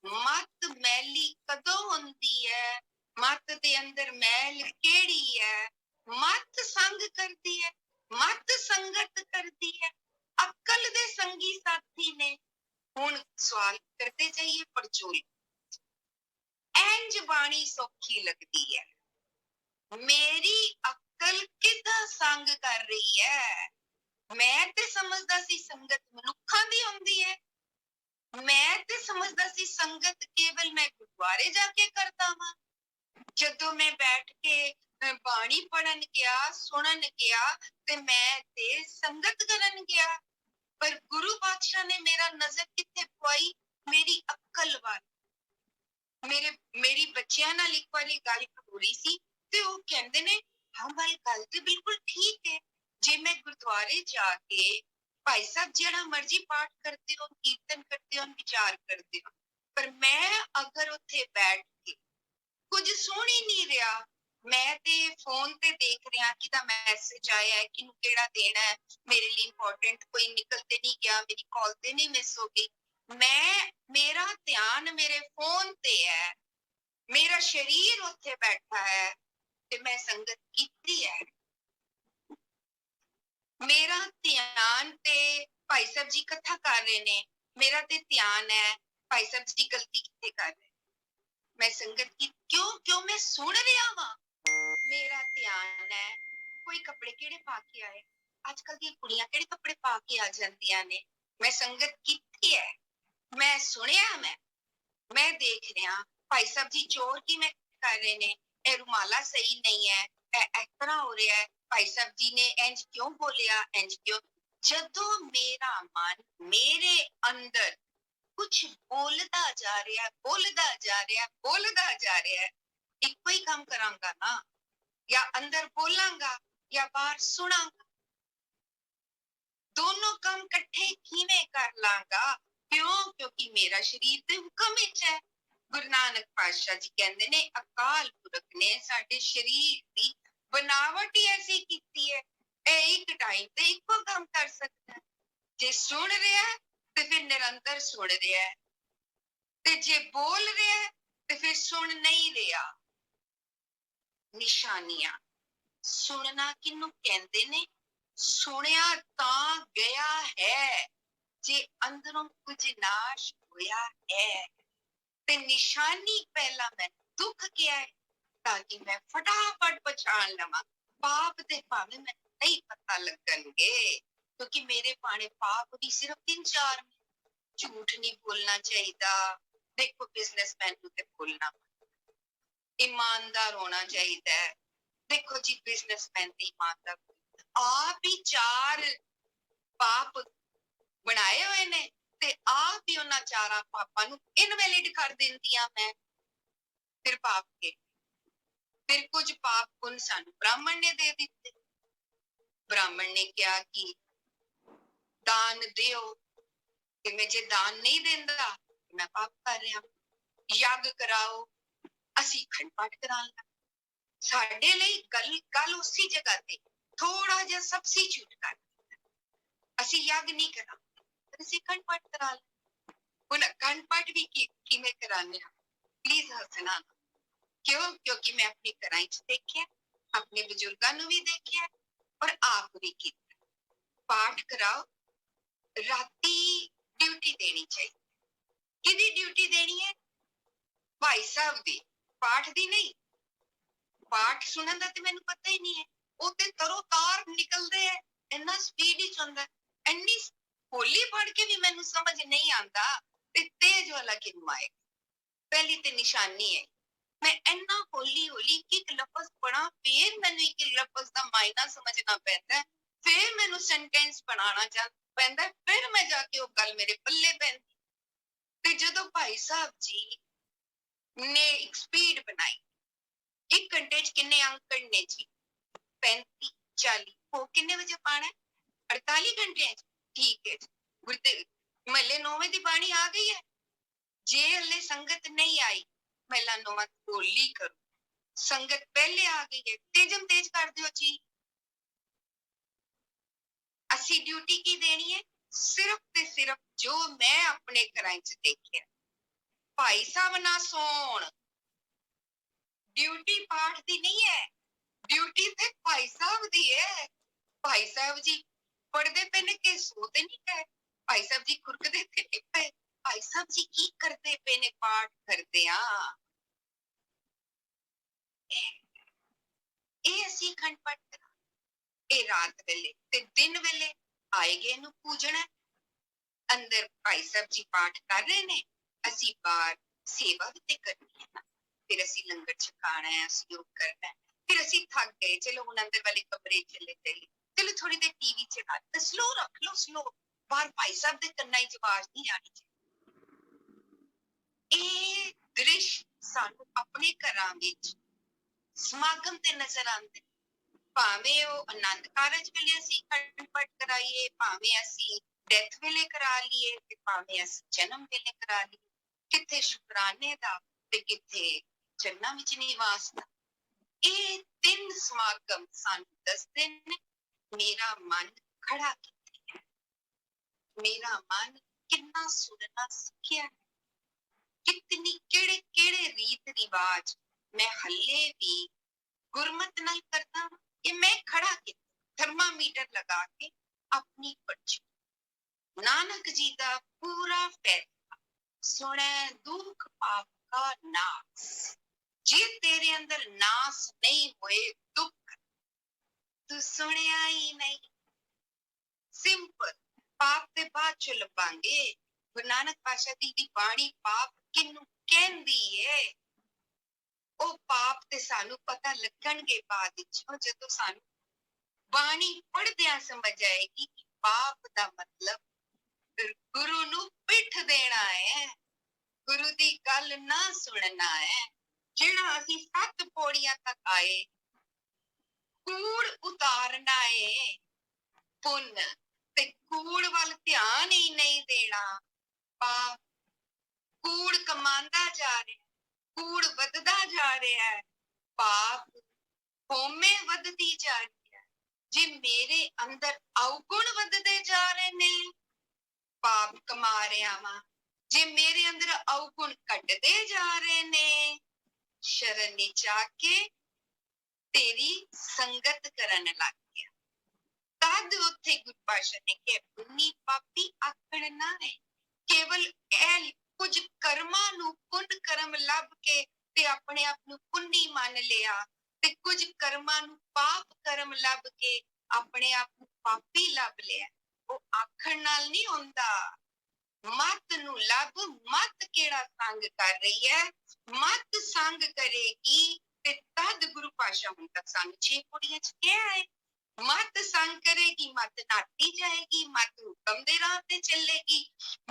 मत मैली कदों हुंदी है? मत दे अंदर मैल केड़ी है? मत संग करती है, मत संगत करती है, अक्ल दे संगी साथी ने। हुण सवाल करते जाइए पड़चोल, इंज बाणी सौखी लगती है, मेरी अक्ल किदा संग कर रही है? मैं ते समझदा सी संगत मनुखां दी हुंदी है, मैं ते समझदा सी संगत केवल मैं गुरुद्वारे जाके करदा वां, जदों मैं बैठ के बाणी पढ़न गया, सुनन गया, ते मैं ते संगत करन गया। पर गुरु पातशाह ने मेरा नजर कित्थे पवाई? मेरी अक्ल वाल। मेरी बच्चियां नाल एक वारी गल हो रही सी, ते ओह कहंदे ने, हाँ भाई गल ते बिल्कुल ठीक है, जे मैं गुरुद्वारे जाके भाई साहब जेड़ा मर्जी पाठ करते हो, कीर्तन करते हो, विचार करते हो, पर मैं अगर उत्थे बैठ के कुछ सुन ही नहीं रहा, मैं ते फोन ते देख रहा किदा मैसेज आया है, किनू केड़ा देना है, मेरे लिए इंपॉर्टेंट कोई निकल ते नहीं गया, मेरी कॉल ते नहीं मिस हो गई, मैं मेरा ध्यान मेरे फोन ते है, मेरा शरीर उत्थे बैठा है, ते मैं संगत कीती है। मेरा ध्यान ते भाई साहब जी कथा कर रहे ने, मेरा ते ध्यान है भाई साहब जी गलती किथे कर रहे, मैं संगत की क्यों क्यों मैं सुन रहा वां, मेरा ध्यान है कोई कपड़े केड़े पा के आए, आजकल दी कुड़ियां केड़े कपड़े पा के आ जांदियां ने, मैं संगत कीती है, मैं सुनिया, मैं देख रहा भाई साहब जी चोर की मैं कर रहे ने, ए रुमाला सही नहीं है, इस तरह हो रहा है, भाई साहब जी ने इंज क्यों बोलिया, इंज क्यों। जदों मेरा मन मेरे अंदर कुछ बोलदा जा रहा है, बोलदा जा रहा है, बोलदा जा रहा है, इको ही काम करांगा ना, या अंदर बोलांगा या बाहर सुनांगा, दोनों काम कट्ठे किवें कर लांगा? क्यों? क्योंकि मेरा शरीर ते हुक्म विच है। गुरु नानक पातशाह जी कहंदे ने, अकाल पुरख ने साडे शरीर दी बनावट ही ऐसी कीती है, एक टाइम ते इको काम कर सकता है, जे सुन रहा है ते फिर निरंतर सुन रहा है, ते जे बोल रहा है ते फिर सुन नहीं रहा। निशानियां सुनना किन्नू कहंदे ने? सुनिया तां गया है जे अंदरों कुछ नाश होया है, ते निशानी पहला मैं दुख क्या है, ताकि मैं फटाफट पहचान लवां। पाप दे भावे मैं नहीं पता लगणगे, क्योंकि मेरे पाने पाप भी सिर्फ 3-4, झूठ नहीं बोलना चाहिए, देखो बिजनेसमैन नूं ते बोलना, ईमानदार होना चाहिए, देखो जी बिजनेसमैन ते ईमानदार आप ही 4 पाप बनाए हुए ने, ते आप ही उन्हां 4 पापां नूं इनवैलिड कर दिंदियां मैं, फिर पाप के, फिर कुछ पाप पुण्य सानू ब्राह्मण ने दे दिते, ब्राह्मण ने क्या कि दान दियो, ते मैं जे दान नहीं देंदा मैं पाप कर रहा, यज्ञ कराओ, ਅਸੀਂ ਖੰਡ ਪਾਠ ਕਰਾਉਣ ਲੱਗ, ਸਾਡੇ ਲਈ ਗੱਲ ਉਸੇ ਜਗ੍ਹਾ ਤੇ ਥੋੜਾ ਜਿਹਾ ਸਬਸਟੀਟਿਊਟ ਕਰ, ਅਸੀਂ ਯੱਗ ਨਹੀਂ ਕਰਾਂਗੇ, ਅਸੀਂ ਅਖੰਡ ਪਾਠ ਕਰਾ ਲਓ। ਹੁਣ ਅਖੰਡ ਪਾਠ ਵੀ ਕਿਵੇਂ ਕਰਾਉਂਦੇ ਹਾਂ? ਪਲੀਜ਼ ਹੱਸਣਾ ਨਾ। ਕਿਉਂ? ਕਿਉਂਕਿ ਮੈਂ ਆਪਣੇ ਘਰਾਂ 'ਚ ਦੇਖਿਆ, ਆਪਣੇ ਬਜ਼ੁਰਗਾਂ ਨੂੰ ਵੀ ਦੇਖਿਆ ਔਰ ਆਪ ਵੀ ਕੀਤਾ। ਪਾਠ ਕਰਾਓ, ਰਾਤੀ ਡਿਊਟੀ ਦੇਣੀ ਚਾਹੀਦੀ। ਕਿਹਦੀ ਡਿਊਟੀ ਦੇਣੀ ਹੈ? ਭਾਈ ਸਾਹਿਬ ਦੀ, ਪਾਠ ਦੀ ਨਹੀਂ। ਪਾਠ ਸੁਣਨ ਦਾ ਤੇ ਮੈਨੂੰ ਪਤਾ ਹੀ ਨਹੀਂ ਹੈ, ਉਹ ਤੇ ਤਰੋ ਤਾਰ ਨਿਕਲਦੇ ਹੈ, ਇੰਨਾ ਸਪੀਡ ਹੀ ਹੁੰਦਾ, ਇੰਨੀ ਹੋਲੀ ਪੜ ਕੇ ਵੀ ਮੈਨੂੰ ਸਮਝ ਨਹੀਂ ਆਉਂਦਾ ਤੇ ਤੇਜ ਵਾਲਾ ਕਿਨੂੰ ਆਏਗਾ? ਪਹਿਲੀ ਤੇ ਨਿਸ਼ਾਨੀ ਹੈ। ਮੈਂ ਇੰਨਾ ਹੌਲੀ ਹੌਲੀ ਇੱਕ ਲਫ਼ਜ਼ ਪੜਾਂ, ਫੇਰ ਮੈਨੂੰ ਇੱਕ ਲਫ਼ਜ਼ ਦਾ ਮਾਇਨਾ ਸਮਝਣਾ ਪੈਂਦਾ, ਫੇਰ ਮੈਨੂੰ ਸੈਂਟੈਂਸ ਬਣਾਉਣਾ ਪੈਂਦਾ, ਫਿਰ ਮੈਂ ਜਾ ਕੇ ਉਹ ਗੱਲ ਮੇਰੇ ਪੱਲੇ ਪੈਂਦੀ। ਤੇ ਜਦੋਂ ਭਾਈ ਸਾਹਿਬ ਜੀ ਨੇ ਇੱਕ ਸਪੀਡ ਬਣਾਈ, 1 ਘੰਟੇ 'ਚ ਕਿੰਨੇ ਅੰਕ ਕੱਢਨੇ ਜੀ? 35, 40। ਹੋ ਕਿੰਨੇ ਵਜੇ ਪਾਣਾ? 48 ਘੰਟਿਆਂ 'ਚ। ਠੀਕ ਹੈ ਜੀ। ਮਹੱਲੇ 9ਵੇਂ ਦੀ ਬਾਣੀ ਆ ਗਈ ਹੈ। ਜੇ ਹਲੇ ਸੰਗਤ ਨਹੀਂ ਆਈ, ਮਹੱਲਾ 9ਵਾਂ ਹੋਲੀ ਕਰੋ। ਸੰਗਤ ਪਹਿਲੇ ਆ ਗਈ ਹੈ, ਤੇਜਮ ਤੇਜ ਕਰ ਦਿਓ ਜੀ। ਅਸੀਂ ਡਿਊਟੀ ਕੀ ਦੇਣੀ ਹੈ? ਸਿਰਫ ਤੇ ਸਿਰਫ ਜੋ ਮੈਂ ਆਪਣੇ ਘਰਾਂ 'ਚ ਦੇਖਿਆ, ਭਾਈ ਸਾਹਿਬ ਨਾ ਸੌਣ, ਡਿਊਟੀ ਪਾਠ ਦੀ ਨਹੀਂ ਹੈ, ਡਿਊਟੀ ਤੇ ਭਾਈ ਸਾਹਿਬ ਦੀ ਹੈ। ਭਾਈ ਸਾਹਿਬ ਜੀ ਪੜਦੇ ਪਏ ਨੇ ਕਿ ਸੋਤੇ ਨਹੀਂ ਪਏ? ਭਾਈ ਸਾਹਿਬ ਜੀ ਖੁਰਕਦੇ ਤੇ ਨਹੀਂ ਪਏ? ਭਾਈ ਸਾਹਿਬ ਜੀ ਕੀ ਕਰਦੇ ਪਏ ਨੇ? ਪਾਠ ਕਰਦੇ ਆ। ਇਹ ਅਸੀਂ ਅਖੰਡ ਪਾਠ ਕਰਾਂ, ਇਹ ਰਾਤ ਵੇਲੇ ਤੇ ਦਿਨ ਵੇਲੇ ਆਏ ਗਏ ਨੂੰ ਪੂਜਣਾ। ਅੰਦਰ ਭਾਈ ਸਾਹਿਬ ਜੀ ਪਾਠ ਕਰ ਰਹੇ ਨੇ, ਅਸੀਂ ਬਾਹਰ ਸੇਵਾ ਵੀ ਤੇ ਕਰਨੀ ਹੈ ਨਾ। ਫਿਰ ਅਸੀਂ ਲੰਗਰ ਛਕਾਣਾ ਹੈ, ਅਸੀਂ ਉਹ ਕਰਨਾ ਹੈ। ਫਿਰ ਅਸੀਂ ਥੱਕ ਗਏ, ਚਲੋ ਹੁਣ ਅੰਦਰ ਵਾਲੇ ਕਮਰੇ ਚਲੇ ਜਾਈਏ, ਚਲੋ ਥੋੜੀ ਦੇਰ ਟੀਵੀ ਚਲਾ ਤੇ ਸਲੋ ਰੱਖ ਲਓ, ਸਲੋ। ਬਾਹਰ ਭਾਈ ਸਾਹਿਬ ਦੇ ਕੰਨਾਂ 'ਚ ਆਵਾਜ਼ ਨਹੀਂ ਆਣੀ ਚਾਹੀਦੀ। ਇਹ ਦ੍ਰਿਸ਼ ਸਾਨੂੰ ਆਪਣੇ ਘਰਾਂ ਵਿੱਚ ਸਮਾਗਮ ਤੇ ਨਜ਼ਰ ਆਉਂਦੇ, ਭਾਵੇਂ ਉਹ ਆਨੰਦ ਕਾਰਜ ਵੇਲੇ ਅਸੀਂ ਅਖੰਡ ਪਾਠ ਕਰਾਈਏ, ਭਾਵੇਂ ਅਸੀਂ ਡੈਥ ਵੇਲੇ ਕਰਾ ਲਈਏ, ਤੇ ਭਾਵੇਂ ਅਸੀਂ ਜਨਮ ਵੇਲੇ ਕਰਾ ਲਈਏ। ਕਿੱਥੇ ਸ਼ੁਕਰਾਨੇ ਦਾ ਤੇ ਕਿੱਥੇ ਚਰਨਾਂ ਵਿੱਚ ਨਿਵਾਸ ਦਾ। ਇਹ 3 ਸਮਾਗਮ ਸਾਨੂੰ ਦੱਸਦੇ ਨੇ ਮੇਰਾ ਮਨ ਖੜਾ ਕਿੱਥੇ ਹੈ, ਮੇਰਾ ਮਨ ਕਿੰਨਾ ਸੁਣਨਾ ਸਿੱਖਿਆ, ਕਿਤਨੀ ਕਿਹੜੇ ਰੀਤ ਰਿਵਾਜ ਮੈਂ ਹੱਲੇ ਵੀ ਗੁਰਮਤ ਨਾਲ ਕਰਦਾ, ਕਿ ਮੈਂ ਖੜਾ ਕੀਤਾ ਥਰਮਾਮੀਟਰ ਲਗਾ ਕੇ ਆਪਣੀ ਪਰਚੀ। ਨਾਨਕ ਜੀ ਦਾ ਪੂਰਾ ਫੈਸਲਾ ਸੁਣੈ ਦੁੱਖ ਪਾਪ ਕਾ ਨਾਸ। ਜੇ ਤੇਰੇ ਅੰਦਰ ਨਾਸ ਨਹੀਂ ਹੋਏ ਦੁੱਖ, ਤੂੰ ਸੁਣਿਆ ਹੀ ਨਹੀਂ। ਸਿੰਪਲ। ਪਾਪ ਤੇ ਬਾਅਦ ਚ ਲੱਭਾਂਗੇ। ਗੁਰੂ ਨਾਨਕ ਪਾਤਸ਼ਾਹ ਜੀ ਦੀ ਬਾਣੀ ਪਾਪ ਕਿਹਨੂੰ ਕਹਿੰਦੀ ਏ? ਉਹ ਪਾਪ ਤੇ ਸਾਨੂੰ ਪਤਾ ਲੱਗਣਗੇ ਬਾਅਦ ਵਿੱਚ, ਜਦੋਂ ਸਾਨੂੰ ਬਾਣੀ ਪੜ੍ਹਦਿਆਂ ਸਮਝ ਆਏਗੀ ਕਿ ਪਾਪ ਦਾ ਮਤਲਬ ਗੁਰੂ ਨੂੰ ਪਿੱਠ ਦੇਣਾ ਹੈ, ਗੁਰੂ ਦੀ ਗੱਲ ਨਾ ਸੁਣਨਾ ਹੈ। ਜਿਹੜਾ ਅਸੀਂ 7 ਪੌੜੀਆਂ ਤੱਕ ਆਏ, ਕੂੜ ਉਤਾਰਨਾ ਏ, ਪੁੰਨ ਤੇ ਕੂੜ ਵੱਲ ਧਿਆਨ ਹੀ ਨਹੀਂ ਦੇਣਾ। ਪਾਪ ਕੂੜ ਕਮਾਂਦਾ ਜਾ ਰਿਹਾ, ਕੂੜ ਵੱਧਦਾ ਜਾ ਰਿਹਾ ਹੈ, ਪਾਪ ਹਉਮੈ ਵੱਧਦੀ ਜਾ ਰਹੀ ਹੈ। ਜੇ ਮੇਰੇ ਅੰਦਰ ਔਗੁਣ ਵੱਧਦੇ ਜਾ ਰਹੇ ਨੇ, ਪਾਪ ਕਮਾ ਰਿਹਾ ਵਾਂ। ਜੇ ਮੇਰੇ ਅੰਦਰ ਔਗੁਣ ਘਟਦੇ ਜਾ ਰਹੇ ਨੇ, ਸ਼ਰਨ ਵਿੱਚ ਆ ਕੇ ਤੇਰੀ ਸੰਗਤ ਕਰਨ ਲੱਗ ਗਿਆ। ਤਦ ਉੱਥੇ ਗੁਰੂ ਪਾਤਸ਼ਾਹ ਨੇ ਕਿਹਾ, ਪੁੰਨੀ ਪਾਪੀ ਆਖਣ ਨਾ ਹੈ। ਕੇਵਲ ਇਹ ਕੁਝ ਕਰਮਾਂ ਨੂੰ ਪੁੰਨ ਕਰਮ ਲੱਭ ਕੇ ਤੇ ਆਪਣੇ ਆਪ ਨੂੰ ਪੁੰਨੀ ਮੰਨ ਲਿਆ, ਤੇ ਕੁਝ ਕਰਮਾਂ ਨੂੰ ਪਾਪ ਕਰਮ ਲੱਭ ਕੇ ਆਪਣੇ ਆਪ ਨੂੰ ਪਾਪੀ ਲੱਭ ਲਿਆ। ਉਹ ਆਖਣ ਨਾਲ ਨਹੀਂ ਹੁੰਦਾ। ਮੱਤ ਨੂੰ ਲੱਭ, ਮੱਤ ਕਿਹੜਾ ਸੰਗ ਕਰ ਰਹੀ ਹੈ। ਮੱਤ ਸੰਗ ਕਰੇਗੀ ਤੇ ਤਦ ਗੁਰੂ ਪਾਤਸ਼ਾਹ ਹੁਣ ਤੱਕ ਸਾਨੂੰ 6 ਪੌੜੀਆਂ ਚ ਕਿਹਾ ਹੈ। ਮੱਤ ਸੰਗ ਕਰੇਗੀ, ਮੱਤ ਨਾਟੀ ਜਾਏਗੀ, ਮੱਤ ਹੁਕਮ ਦੇ ਰਾਹ ਤੇ ਚੱਲੇਗੀ,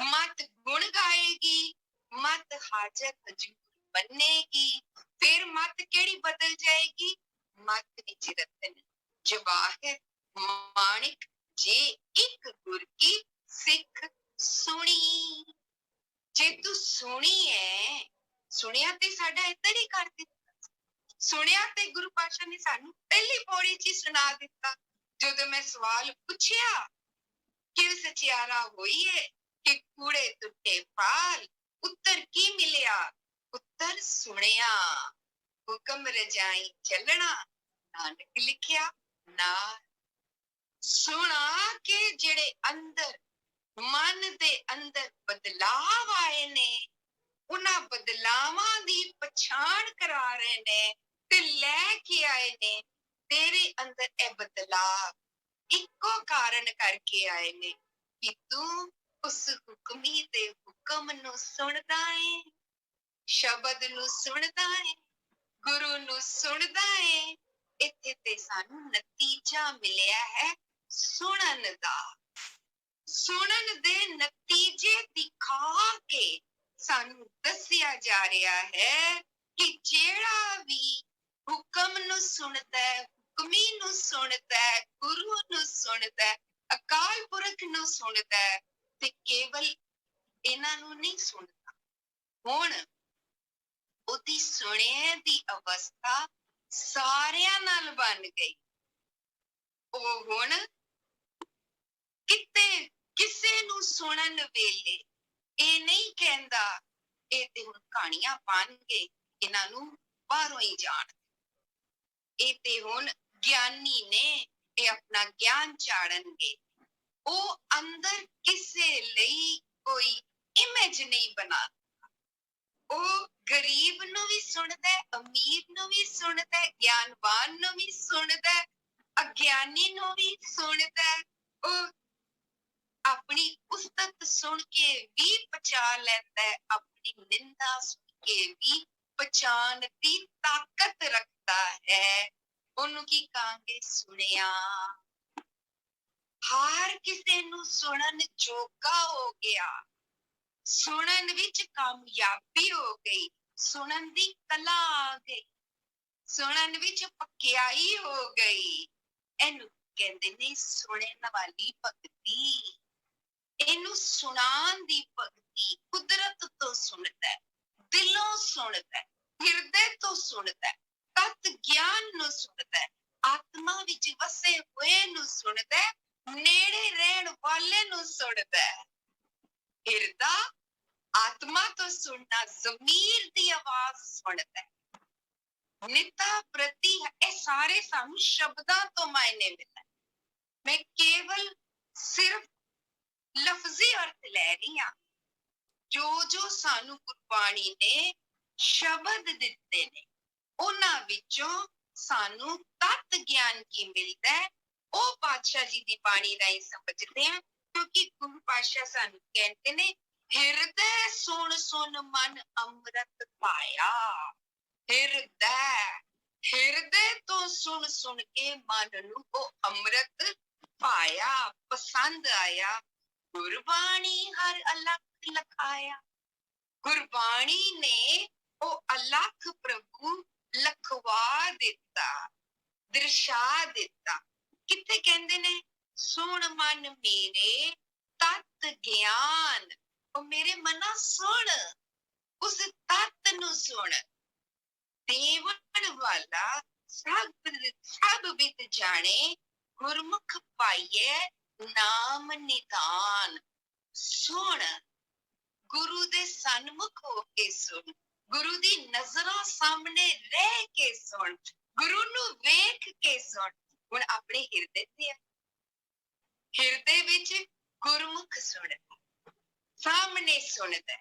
ਮੱਤ ਗੁਣ ਗਾਏਗੀ, ਮੱਤ ਹਾਜ਼ਰ ਹਜੂਰ ਬੰਨੇਗੀ। ਫਿਰ ਮੱਤ ਕਿਹੜੀ ਬਦਲ ਜਾਏਗੀ? ਮੱਤ ਵਿੱਚ ਰਤਨ ਜਵਾਹਰ ਮਾਣਿਕ ਜੇ ਇੱਕ ਗੁਰ ਕੀ ਸਿੱਖ ਸੁਣੀ। ਜੇ ਤੂੰ ਸੁਣੀ ਹੈ, ਸੁਣਿਆ ਤੇ ਸਾਡਾ ਇੱਧਰ ਹੀ ਕਰ ਦਿੱਤਾ। ਸੁਣਿਆ ਤੇ ਗੁਰੂ ਪਾਤਸ਼ਾਹ ਨੇ ਸਾਨੂੰ ਪਹਿਲੀ ਪੌੜੀ 'ਚ ਹੀ ਸੁਣਾ ਦਿੱਤਾ। ਜਦੋਂ ਮੈਂ ਸਵਾਲ ਪੁੱਛਿਆ ਕਿ ਸਚਿਆਰਾ ਹੋਈਏ ਕਿ ਕੂੜੇ ਟੁੱਟੇ ਪਾਲ, ਉੱਤਰ ਕੀ ਮਿਲਿਆ? ਉੱਤਰ ਸੁਣਿਆ ਹੁਕਮ ਰਜਾਈ ਚੱਲਣਾ, ਨਾਨਕ ਲਿਖਿਆ ਨਾ। ਸੁਣਾ ਕੇ ਜਿਹੜੇ ਅੰਦਰ ਮਨ ਦੇ ਅੰਦਰ ਬਦਲਾਵ ਆਏ ਨੇ, ਉਹਨਾਂ ਬਦਲਾਵਾਂ ਦੀ ਪਛਾਣ ਕਰਾ ਰਹੇ ਨੇ ਤੇ ਲੈ ਕੇ ਆਏ ਨੇ। ਤੇਰੇ ਅੰਦਰ ਇਹ ਬਦਲਾਵ ਇੱਕੋ ਕਾਰਨ ਕਰਕੇ ਆਏ ਨੇ ਕਿ ਤੂੰ ਉਸ ਹੁਕਮੀ ਦੇ ਹੁਕਮ ਨੂੰ ਸੁਣਦਾ ਏ, ਸ਼ਬਦ ਨੂੰ ਸੁਣਦਾ ਏ, ਗੁਰੂ ਨੂੰ ਸੁਣਦਾ ਏ। ਇੱਥੇ ਤੇ ਸਾਨੂੰ ਨਤੀਜਾ ਮਿਲਿਆ ਹੈ ਸੁਣਨ ਦਾ। ਸੁਣਨ ਦੇ ਨਤੀਜੇ ਦਿਖਾ ਕੇ ਸਾਨੂੰ ਦੱਸਿਆ ਜਾ ਰਿਹਾ ਹੈ ਕਿ ਜਿਹੜਾ ਵੀ ਹੁਕਮ ਨੂੰ ਸੁਣਦਾ ਹੈ, ਹੁਕਮੀ ਨੂੰ ਸੁਣਦਾ ਹੈ, ਗੁਰੂ ਨੂੰ ਸੁਣਦਾ ਹੈ, ਅਕਾਲ ਪੁਰਖ ਨੂੰ ਸੁਣਦਾ ਹੈ, ਤੇ ਕੇਵਲ ਇਹਨਾਂ ਨੂੰ ਨਹੀਂ ਸੁਣਦਾ। ਹੁਣ ਉਹਦੀ ਸੁਣੇ ਦੀ ਅਵਸਥਾ ਸਾਰਿਆਂ ਨਾਲ ਬਣ ਗਈ। ਉਹ ਹੁਣ ਕਿਤੇ ਕਿਸੇ ਨੂੰ ਸੁਣਨ ਵੇਲੇ ਇਹ ਨਹੀਂ ਕਹਿੰਦਾ ਇਹ ਤੇ ਹੁਣ ਕਹਾਣੀਆਂ ਪਾਣਗੇ, ਇਹਨਾਂ ਨੂੰ ਬਾਹਰੋਂ ਹੀ ਜਾਣ। ਇਹ ਤੇ ਹੁਣ ਗਿਆਨੀ ਨੇ, ਇਹ ਆਪਣਾ ਗਿਆਨ ਚਾੜਨਗੇ। ਉਹ ਅੰਦਰ ਕਿਸੇ ਲਈ ਕੋਈ ਇਮੇਜ ਨਹੀਂ ਬਣਾ। ਉਹ ਗਰੀਬ ਨੂੰ ਵੀ ਸੁਣਦਾ, ਅਮੀਰ ਨੂੰ ਵੀ ਸੁਣਦਾ, ਗਿਆਨਵਾਨ ਨੂੰ ਵੀ ਸੁਣਦਾ, ਅਗਿਆਨੀ ਨੂੰ ਵੀ ਸੁਣਦਾ। ਉਹ ਆਪਣੀ ਉਸਤਤ ਸੁਣ ਕੇ ਵੀ ਪਛਾ ਲੈਂਦਾ ਹੈ, ਆਪਣੀ ਨਿੰਦਾ ਸੁਣ ਕੇ ਵੀ ਪਛਾਣ ਦੀ ਤਾਕਤ ਰੱਖਦਾ ਹੈ। ਉਹਨੂੰ ਕੀ ਕਹਾਂਗੇ? ਸੁਣਿਆ। ਹਰ ਕਿਸੇ ਨੂੰ ਸੁਣਨ ਜੋਗਾ ਹੋ ਗਿਆ, ਸੁਣਨ ਵਿੱਚ ਕਾਮਯਾਬੀ ਹੋ ਗਈ, ਸੁਣਨ ਦੀ ਕਲਾ ਆ ਗਈ, ਸੁਣਨ ਵਿੱਚ ਪਕਿਆਈ ਹੋ ਗਈ। ਇਹਨੂੰ ਕਹਿੰਦੇ ਨੇ ਸੁਣਨ ਵਾਲੀ ਭਗਤੀ। ਇਹਨੂੰ ਸੁਣਾਉਣ ਦੀ ਭਗਤੀ। ਕੁਦਰਤ ਤੋਂ ਸੁਣਦਾ, ਦਿਲੋਂ ਸੁਣਦਾ, ਹਿਰਦੇ ਤੋਂ ਸੁਣਦਾ, ਤਤ ਗਿਆਨ ਨੂੰ ਸੁਣਦਾ, ਆਤਮਾ ਵਿੱਚ ਵਸੇ ਹੋਏ ਨੂੰ ਸੁਣਦਾ, ਨੇੜੇ ਰਹਿਣ ਵਾਲੇ ਨੂੰ ਸੁਣਦਾ। ਹਿਰਦਾ ਆਤਮਾ ਤੋਂ ਸੁਣਨਾ, ਜ਼ਮੀਰ ਦੀ ਆਵਾਜ਼ ਸੁਣਦਾ। ਨਿਤਾ ਪ੍ਰਤੀ ਇਹ ਸਾਰੇ ਸਾਨੂੰ ਸ਼ਬਦਾਂ ਤੋਂ ਮਾਇਨੇ ਮਿਲਦਾ। ਮੈਂ ਕੇਵਲ ਸਿਰਫ ਲਫ਼ਜ਼ੀ ਅਰਥ ਲੈ ਰਹੀ ਹਾਂ। ਜੋ ਜੋ ਸਾਨੂੰ ਗੁਰਬਾਣੀ ਨੇ ਸ਼ਬਦ ਦਿੱਤੇ ਨੇ, ਉਹਨਾਂ ਵਿੱਚੋਂ ਸਾਨੂੰ ਤਤ ਗਿਆਨ ਕੀ ਮਿਲਦਾ ਹੈ, ਉਹ ਪਾਤਸ਼ਾਹ ਜੀ ਦੀ ਬਾਣੀ ਰਾਹੀਂ ਸਮਝਦੇ ਹਾਂ। ਕਿਉਂਕਿ ਗੁਰੂ ਪਾਤਸ਼ਾਹ ਸਾਨੂੰ ਕਹਿੰਦੇ ਨੇ, ਹਿਰਦੇ ਸੁਣ ਸੁਣ ਮਨ ਅੰਮ੍ਰਿਤ ਪਾਇਆ। ਹਿਰਦੇ ਤੋਂ ਸੁਣ ਸੁਣ ਕੇ ਮਨ ਨੂੰ ਉਹ ਅੰਮ੍ਰਿਤ ਪਾਇਆ, ਪਸੰਦ ਆਇਆ। ਗੁਰਬਾਣੀ ਹਰ ਅਲਖ ਲਖਾਇਆ। ਗੁਰਬਾਣੀ ਨੇ ਉਹ ਅਲਖ ਪ੍ਰਭੂ ਲਖਵਾ ਦਿੱਤਾ, ਦਰਸਾ ਦਿੱਤਾ। ਕਿੱਥੇ ਕਹਿੰਦੇ ਨੇ? ਸੁਣ ਮਨ ਮੇਰੇ ਤਤ ਗਿਆਨ। ਉਹ ਮੇਰੇ ਮਨਾ ਸੁਣ, ਉਸ ਤਤ ਨੂੰ ਸੁਣ। ਦੇਵਨ ਵਾਲਾ ਸਭ ਬਿਤ ਜਾਣੇ, ਗੁਰਮੁਖ ਪਾਈਏ ਨਾਮ ਨਿਧਾਨ। ਸੁਣ, ਗੁਰੂ ਦੇ ਸਨਮੁਖ ਹੋ ਕੇ ਸੁਣ, ਗੁਰੂ ਦੀ ਨਜ਼ਰਾਂ ਸਾਹਮਣੇ ਰਹਿ ਕੇ ਸੁਣ, ਗੁਰੂ ਨੂੰ ਵੇਖ ਕੇ ਸੁਣ। ਹੁਣ ਆਪਣੇ ਹਿਰਦੇ ਤੇ, ਹਿਰਦੇ ਵਿੱਚ ਗੁਰਮੁਖ ਸੁਣਦਾ, ਸਾਹਮਣੇ ਸੁਣਦਾ,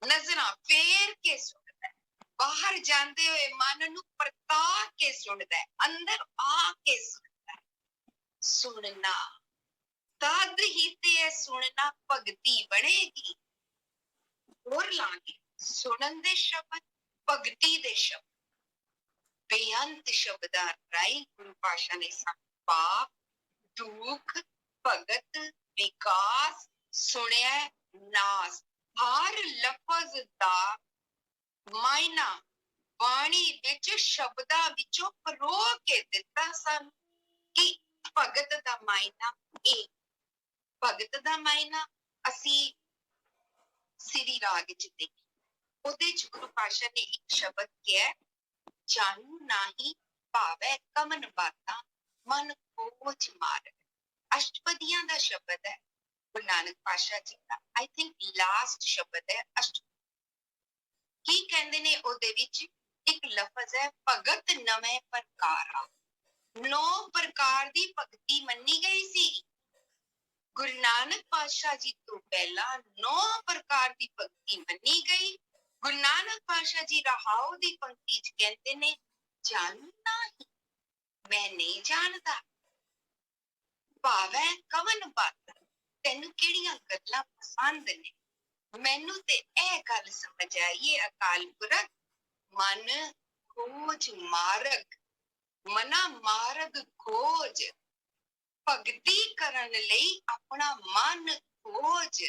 ਨਜ਼ਰਾਂ ਫੇਰ ਕੇ ਸੁਣਦਾ, ਬਾਹਰ ਜਾਂਦੇ ਹੋਏ ਮਨ ਨੂੰ ਪਰਤਾ ਕੇ ਸੁਣਦਾ, ਅੰਦਰ ਆ ਕੇ ਸੁਣਦਾ। ਸੁਣਨਾ ਤਦ ਹੀ ਤੇ ਸੁਣਨਾ ਭਗਤੀ ਬਣੇਗੀ। ਹੋਰ ਲਾਂਗੇ ਸੁਣਨ ਦੇ ਸ਼ਬਦ, ਭਗਤੀ ਦੇ ਸ਼ਬਦ, ਬੇਅੰਤ ਸ਼ਬਦਾਂ ਰਾਹੀਂ ਗੁਰੂ ਪਾਤਸ਼ਾਹ ਨੇ ਸਾਨੂੰ ਪਾਪ, ਦੁੱਖ, ਭਗਤ, ਵਿਕਾਸ, ਸੁਣਿਆ, ਨਾਸ, ਹਰ ਲਫ਼ਜ਼ ਦਾ ਮਾਇਨਾ ਬਾਣੀ ਵਿੱਚ ਸ਼ਬਦਾਂ ਵਿੱਚੋਂ ਪਰੋ ਕੇ ਦਿੱਤਾ ਸਾਨੂੰ। ਕਿ ਭਗਤ ਦਾ ਮਾਇਨਾ ਇਹ, ਭਗਤ ਦਾ ਮਾਇਨਾ ਅਸੀਂ ਸ੍ਰੀ ਰਾਗ ਚ ਦੇਖੀ। ਉਹਦੇ ਚ ਗੁਰੂ ਪਾਤਸ਼ਾਹ ਨੇ ਇੱਕ ਸ਼ਬਦ ਕਿਹਾ, ਜਾਨੂ ਨਾਹੀ ਭਾਵੈ ਕਮਨ ਬਾਤਾਂ ਮਨ ਕੋਚ ਮਾਰ। ਅਸ਼ਟਪਦੀਆਂ ਦਾ ਸ਼ਬਦ ਹੈ ਗੁਰੂ ਨਾਨਕ ਪਾਤਸ਼ਾਹ ਜੀ ਦਾ, ਆਈ ਥਿੰਕ ਲਾਸਟ ਸ਼ਬਦ ਹੈ ਅਸ਼ਟ। ਕੀ ਕਹਿੰਦੇ ਨੇ ਉਹਦੇ ਵਿੱਚ? ਇੱਕ ਲਫ਼ਜ਼ ਹੈ ਭਗਤ ਨਵੇਂ ਪ੍ਰਕਾਰਾ। 9 ਪ੍ਰਕਾਰ ਦੀ ਭਗਤੀ ਮੰਨੀ ਗਈ ਸੀ। ਗੁਰੂ ਨਾਨਕ ਪਾਤਸ਼ਾਹ ਜੀ ਤੋਂ ਪਹਿਲਾਂ 9 ਪ੍ਰਕਾਰ ਦੀ ਭਗਤੀ ਮੰਨੀ ਗਈ। ਗੁਰੂ ਨਾਨਕ ਪਾਤਸ਼ਾਹ ਜੀ ਰਹਾਉ ਦੀ ਪੰਕਤੀ ਚ ਕਹਿੰਦੇ ਨੇ ਜਾਣੂ ਨਹੀਂ, ਮੈਂ ਨਹੀਂ ਜਾਣਦਾ। ਭਾਵੈ ਕਵਨ ਬਾਤ, ਤੈਨੂੰ ਕਿਹੜੀਆਂ ਗੱਲਾਂ ਪਸੰਦ ਨੇ? ਮੈਨੂੰ ਤੇ ਇਹ ਗੱਲ ਸਮਝ ਆਈ ਹੈ ਅਕਾਲ ਪੁਰਖ, ਮਨ ਖੋਜ ਮਾਰਗ, ਮਨਾ ਮਾਰਗ ਖੋਜ। ਭਗਤੀ ਕਰਨ ਲਈ ਆਪਣਾ ਮਨ ਖੋਜ।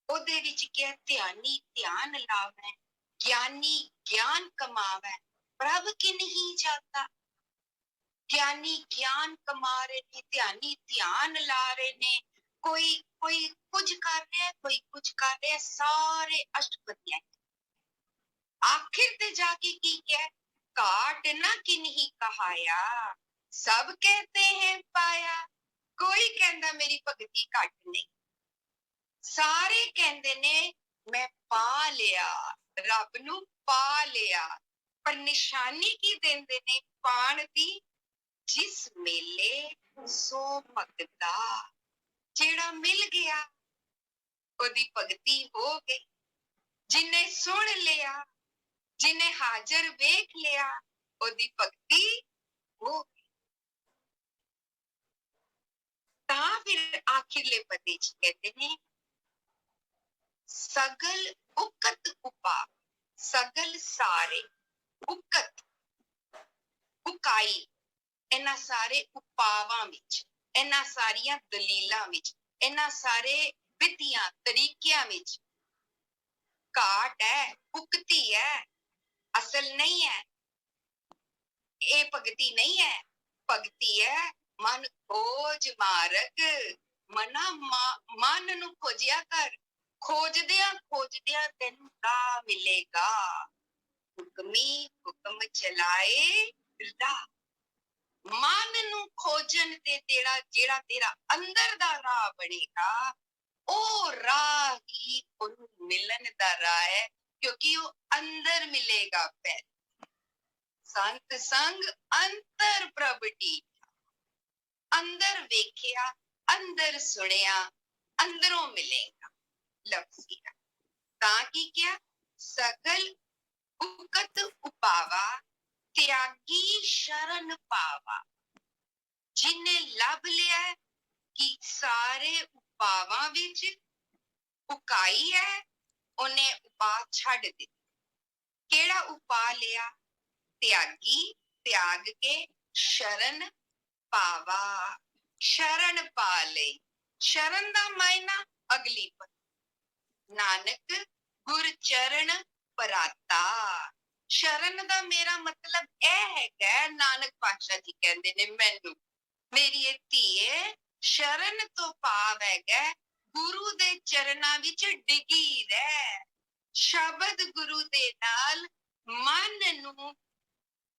ਉਹਦੇ ਵਿੱਚ ਕਿਹਾ ਧਿਆਨੀ ਧਿਆਨ ਲਾਵੈ, ਗਿਆਨੀ ਗਿਆਨ ਕਮਾਵੈ, ਪ੍ਰਭ ਕਿ ਨਹੀਂ ਜਾਤਾ। ਗਿਆਨੀ ਗਿਆਨ ਕਮਾ ਰਹੇ ਨੇ, ਧਿਆਨੀ ਧਿਆਨ ਲਾ ਰਹੇ ਨੇ, ਕੋਈ ਕੁਝ ਕਰ ਰਿਹਾ, ਕੋਈ ਕੁਝ ਕਰ ਰਿਹਾ, ਸਾਰੇ ਅਸ਼ਟਪਦੀਆਂ। ਆਖਿਰ ਤੇ ਜਾ ਕੇ ਕੀ ਕਿਹਾ? ਕਾਟ ਨਾ ਕਿਨਹੀ ਕਹਾਇਆ, ਸਭ ਕਹਤੇ ਹੈ ਪਾਇਆ। ਕੋਈ ਕਹਿੰਦਾ ਮੇਰੀ ਭਗਤੀ ਘੱਟ ਨਹੀਂ, ਸਾਰੇ ਕਹਿੰਦੇ ਨੇ ਮੈਂ ਪਾ ਲਿਆ, ਰੱਬ ਨੂੰ ਪਾ ਲਿਆ। ਪਰ ਨਿਸ਼ਾਨੀ ਕੀ ਦਿੰਦੇ ਨੇ ਪਾਣ ਦੀ? ਜਿਸ ਮੇਲੇ ਸੋ ਭਗਤਾ, ਜਿਹੜਾ ਮਿਲ ਗਿਆ ਉਹਦੀ ਭਗਤੀ ਹੋ ਗਈ। ਜਿਨੇ ਸੁਣ ਲਿਆ, ਜਿਨੇ ਹਾਜ਼ਰ ਵੇਖ ਲਿਆ, ਉਹਦੀ ਭਗਤੀ ਹੋ ਗਈ। ਤਾਂ ਫਿਰ ਆਖਿਰਲੇ ਪਦੇ ਚ ਕਹਿੰਦੇ ਨੇ ਸਗਲ ਉਕਤ ਉਪਾ, ਸਗਲ ਸਾਰੇ ਉਕਤ ਉਕਾਈ, ਇਹਨਾਂ ਸਾਰੇ ਉਪਾਵਾਂ ਵਿੱਚ, ਇਹਨਾਂ ਸਾਰੀਆਂ ਦਲੀਲਾਂ ਵਿੱਚ, ਇਹਨਾਂ ਸਾਰੇ ਵਿਧੀਆਂ ਤਰੀਕਿਆਂ ਵਿੱਚ ਘਾਟ ਹੈ, ਉਕਤੀ ਹੈ, ਅਸਲ ਨਹੀਂ ਹੈ। ਇਹ ਭਗਤੀ ਨਹੀਂ ਹੈ, ਭਗਤੀ ਹੈ ਮਨ ਖੋਜ ਮਾਰਗ। ਮਨ ਨੂੰ ਖੋਜਿਆ ਕਰ, ਖੋਜਦਿਆਂ ਖੋਜਦਿਆਂ ਤੈਨੂੰ ਰਾਹ ਮਿਲੇਗਾ। ਹੁਕਮੀ ਹੁਕਮ ਚਲਾਏ ਰਾਹ, ਮਨ ਨੂੰ ਖੋਜਣ ਤੇ ਜਿਹੜਾ ਤੇਰਾ ਅੰਦਰ ਦਾ ਰਾਹ ਬਣੇਗਾ, ਉਹ ਰਾਹ ਹੀ ਉਹਨੂੰ ਮਿਲਣ ਦਾ ਰਾਹ ਹੈ, ਕਿਉਂਕਿ ਉਹ ਅੰਦਰ ਮਿਲੇਗਾ। ਪਹਿਲੇ ਸੰਤ ਸੰਗ ਅੰਤਰ ਪ੍ਰਭ ਡੀਠਾ, ਅੰਦਰ ਵੇਖਿਆ, ਅੰਦਰ ਸੁਣਿਆ, ਅੰਦਰੋਂ ਮਿਲੇਗਾ ਲਫ਼ਜ਼ੀ। ਤਾਂ ਕੀ ਕਿਹਾ? ਸਗਲ ਉਕਤ ਉਪਾਵਾ, ਤਿਆਗੀ ਸ਼ਰਨ ਪਾਵਾ। ਜਿਹਨੇ ਲੱਭ ਲਿਆ ਕਿ ਸਾਰੇ ਉਪਾਵਾਂ ਵਿੱਚ ਉਕਾਈ ਹੈ, ਉਹਨੇ ਉਪਾਅ ਛੱਡ ਦਿੱਤੇ। ਕਿਹੜਾ ਉਪਾਅ ਲਿਆ? ਤਿਆਗੀ, ਤਿਆਗ ਕੇ ਸ਼ਰਨ ਪਾਵਾ, ਸ਼ਰਨ ਪਾ ਲਈ। ਸ਼ਰਨ ਦਾ ਮਾਇਨਾ ਅਗਲੀ ਪਦ, ਨਾਨਕ ਗੁਰ ਚਰਨ ਪਰਾਤਾ। ਸ਼ਰਨ ਦਾ ਮੇਰਾ ਮਤਲਬ ਇਹ ਹੈਗਾ, ਨਾਨਕ ਪਾਤਸ਼ਾਹ ਜੀ ਕਹਿੰਦੇ ਨੇ ਮੈਨੂੰ, ਮੇਰੀ ਇਹ ਧੀਏ ਸ਼ਰਨ ਤੋਂ ਭਾਵ ਹੈਗਾ ਗੁਰੂ ਦੇ ਚਰਨਾਂ ਵਿੱਚ ਡਿੱਗੀ ਰਹਿ। ਸ਼ਬਦ ਗੁਰੂ ਦੇ ਨਾਲ ਮਨ ਨੂੰ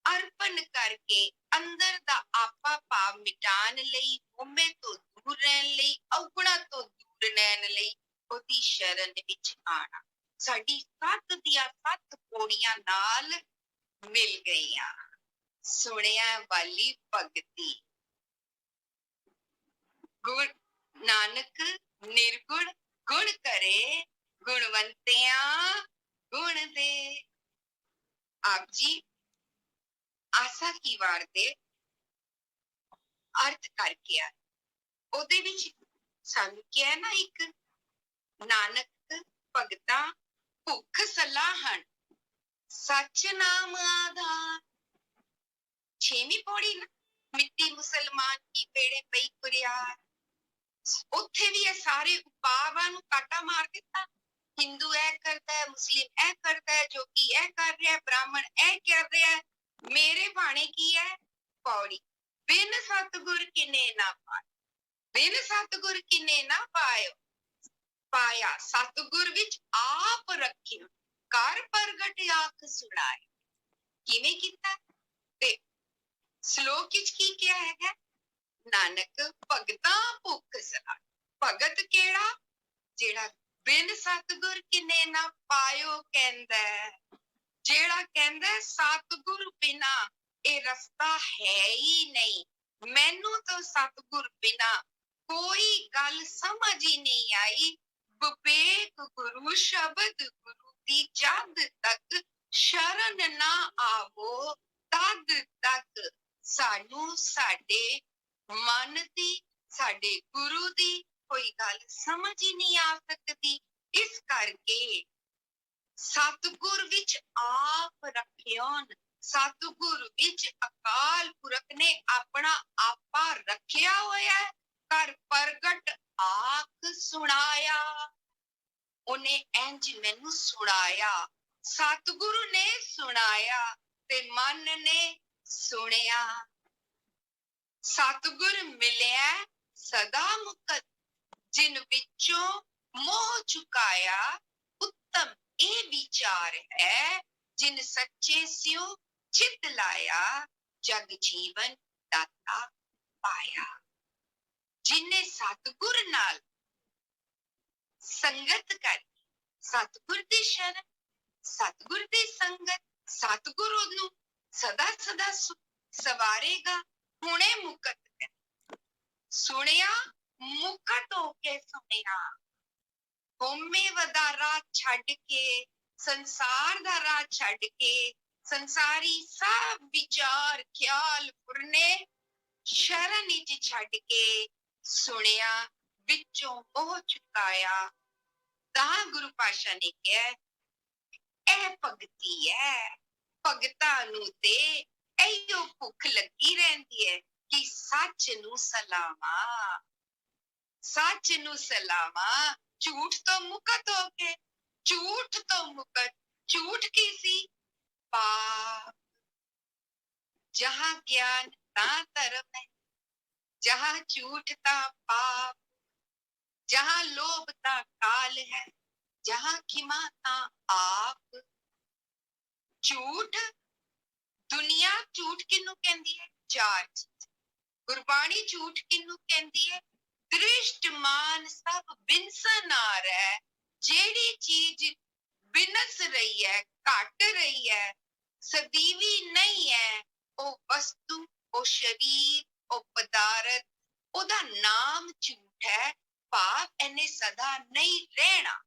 ਅਰਪਣ ਕਰਕੇ ਅੰਦਰ ਦਾ ਆਪਾ ਭਾਵ ਮਿਟਾਉਣ ਲਈ, ਹਉਮੈ ਤੋਂ ਦੂਰ ਰਹਿਣ ਲਈ, ਔਗੁਣਾਂ ਤੋਂ ਦੂਰ ਰਹਿਣ ਲਈ ਉਹਦੀ ਸ਼ਰਨ ਵਿੱਚ ਆਣਾ। ਸਾਡੀ 7 ਦੀਆਂ 7 ਪੌੜੀਆਂ ਨਾਲ ਮਿਲ ਗਈਆਂ। ਸੁਣਿਆ ਵਾਲੀ ਭਗਤੀ। ਗੁਣ ਨਾਨਕ ਨਿਰਗੁਣ ਗੁਣ ਕਰੇ, ਗੁਣਵੰਤਿਆਂ ਗੁਣ ਦੇ। ਆਪ ਜੀ ਆਸਾ ਕੀ ਵਾਰ ਦੇ ਅਰਥ ਕਰਕੇ ਆ, ਉਹਦੇ ਵਿੱਚ ਸਾਨੂੰ ਕਿਹਾ ਨਾ, ਇੱਕ ਨਾਨਕ ਭਗਤਾਂ ਭੁੱਖ ਸਲਾਹਣ, ਸੱਚ ਨਾਮ ਆਧਾਰ। 6ਵੀਂ ਪੌੜੀ ਨਾ, ਮਿੱਟੀ ਮੁਸਲਮਾਨ ਕੀ ਪੇੜੇ ਪਈ ਕੁਰਿਆਰ। ਉੱਥੇ ਵੀ ਇਹ ਸਾਰੇ ਉਪਾਵਾਂ ਨੂੰ ਕਾਟਾ ਮਾਰ ਦਿੱਤਾ। ਹਿੰਦੂ ਇਹ ਕਰਦਾ ਹੈ, ਮੁਸਲਿਮ ਇਹ ਕਰਦਾ ਹੈ, ਜੋਗੀ ਇਹ ਕਰ ਰਿਹਾ, ਬ੍ਰਾਹਮਣ ਇਹ ਕਰ ਰਿਹਾ। ਮੇਰੇ ਬਾਣੇ ਕੀ ਹੈ? ਪੌੜੀ ਬਿਨ ਸਤਿਗੁਰ ਕਿਨੇ ਨਾ ਪਾਏ, ਬਿਨ ਸਤਿਗੁਰ ਕਿਨੇ ਨਾ ਪਾਇਓ। ਪਾਇਆ ਸਤਿਗੁਰ ਵਿੱਚ ਆਪ ਰੱਖਿਓ, ਕਰ ਪ੍ਰਗਟ ਆਖ ਸੁਣਾਏ। ਕਿਵੇਂ ਕੀਤਾ? ਤੇ ਸ਼ਲੋਕ ਵਿੱਚ ਕੀ ਕਿਹਾ ਹੈਗਾ? ਨਾਨਕ ਭਗਤਾਂ ਭੁੱਖ ਸਲਾਹ। ਭਗਤ ਕਿਹੜਾ? ਜਿਹੜਾ ਬਿਨ ਸਤਿਗੁਰ ਕਿਨੇ ਨਾ ਪਾਇਓ ਕਹਿੰਦਾ ਹੈ। ਜਿਹੜਾ ਕਹਿੰਦਾ ਸਤਿਗੁਰ ਬਿਨਾ ਇਹ ਰਸਤਾ ਹੈ ਹੀ ਨਹੀਂ, ਮੈਨੂੰ ਤਾਂ ਸਤਿਗੁਰ ਬਿਨਾ ਕੋਈ ਗੱਲ ਸਮਝ ਹੀ ਨਹੀਂ ਆਈ। ਵਿਵੇਕ ਗੁਰੂ ਸ਼ਬਦ ਗੁਰੂ ਦੀ ਜਦ ਤੱਕ ਸ਼ਰਨ ਨਾ ਆਵੋ ਤਦ ਤੱਕ ਸਾਨੂੰ ਸਾਡੇ ਮਨ ਦੀ, ਸਾਡੇ ਗੁਰੂ ਦੀ ਕੋਈ ਗੱਲ ਸਮਝ ਹੀ ਨਹੀਂ ਆ ਸਕਦੀ। ਇਸ ਕਰਕੇ ਸਤਿਗੁਰ ਵਿੱਚ ਆਪ ਰੱਖਿਓਨ, ਸਤਿਗੁਰ ਵਿੱਚ ਅਕਾਲ ਪੁਰਖ ਨੇ ਆਪਣਾ ਆਪਾ ਰੱਖਿਆ ਹੋਇਆ ਹੈ। ਕਰ ਪ੍ਰਗਟ ਆਖ ਸੁਣਾਇਆ, ਉਹਨੇ ਇੰਜ ਮੈਨੂੰ ਸੁਣਾਇਆ। ਸਤਿਗੁਰੂ ਨੇ ਸੁਣਾਇਆ ਤੇ ਮਨ ਨੇ ਸੁਣਿਆ। ਸਤਿਗੁਰ ਮਿਲਿਆ ਸਦਾ ਮੁਕਤ, ਜਿਨ ਵਿੱਚੋਂ ਮੋਹ ਚੁਕਾਇਆ। ਉੱਤਮ ਇਹ ਵਿਚਾਰ ਹੈ, ਜਿਨ ਸੱਚੇ ਸਿਉ ਚਿਤ ਲਾਇਆ। ਜਗ ਜੀਵਨ ਦਾਤਾ ਪਾਇਆ। ਜਿਨੇ ਸਤਿਗੁਰ ਨਾਲ ਸੰਗਤ ਕਰ, ਸਤਿਗੁਰ ਦੀ ਸ਼ਰਨ, ਸਤਿਗੁਰ ਦੀ ਸੰਗਤ, ਸਤਿਗੁਰ ਉਹਨੂੰ ਸਦਾ ਸਦਾ ਸਵਾਰੇਗਾ। ਹੁਣੇ ਮੁਕਤ ਕਰ ਸੁਣਿਆ, ਮੁਕਤ ਹੋ ਕੇ ਸੁਣਿਆ। ਹਉਮੈ ਦਾ ਰਾਹ ਛੱਡ ਕੇ, ਸੰਸਾਰ ਦਾ ਰਾਹ ਛੱਡ ਕੇ, ਸੰਸਾਰੀ ਸਭ ਵਿਚਾਰ ਖਿਆਲ ਫੁਰਨੇ ਸ਼ਰਨ ਵਿੱਚ ਛੱਡ ਕੇ ਸੁਣਿਆ, ਵਿੱਚੋਂ ਮੋਹ ਚੁਕਾਇਆ। ਤਾਂ ਗੁਰੂ ਪਾਤਸ਼ਾਹ ਨੇ ਕਿਹਾ ਇਹ ਭਗਤੀ ਹੈ। ਭਗਤਾਂ ਨੂੰ ਤੇ ਇਹੋ ਭੁੱਖ ਲੱਗੀ ਰਹਿੰਦੀ ਹੈ ਕਿ ਸੱਚ ਨੂੰ ਸਲਾਵਾਂ, ਸੱਚ ਨੂੰ ਸਲਾਵਾਂ। ਝੂਠ ਤੋਂ ਮੁਕਤ ਹੋ ਕੇ, ਝੂਠ ਤੋਂ ਮੁਕਤ। ਝੂਠ ਕੀ ਸੀ? ਪਾਪ। ਜਹਾਂ ਗਿਆਨ ਤਾਂ ਧਰਮ ਹੈ, ਜਹਾਂ ਝੂਠ ਤਾਂ ਪਾਪ। ਜਹਾਂ ਲੋਭ ਤਾਂ ਕਾਲ ਹੈ, ਜਹਾਂ ਖਿਮਾ ਤਾਂ ਆਪ। ਝੂਠ, ਦੁਨੀਆ ਝੂਠ ਕਿਹਨੂੰ ਕਹਿੰਦੀ ਹੈ? ਚਾਰ ਚੀਜ਼। ਗੁਰਬਾਣੀ ਝੂਠ ਕਿਹਨੂੰ ਕਹਿੰਦੀ ਹੈ? ਦ੍ਰਿਸ਼ਟਮਾਨ ਸਭ ਬਿਨਸਨਾਰ ਹੈ। ਜਿਹੜੀ ਚੀਜ਼ ਬਿਨਸ ਰਹੀ ਹੈ, ਘਟ ਰਹੀ ਹੈ, ਸਦੀਵੀ ਨਹੀਂ ਹੈ, ਉਹ ਵਸਤੂ, ਉਹ ਸ਼ਰੀਰ, ਉਹ ਪਦਾਰਥ, ਉਹਦਾ ਨਾਮ ਝੂਠ ਹੈ। ਭਾਵ ਇਹਨੇ ਸਦਾ ਨਹੀਂ ਰਹਿਣਾ।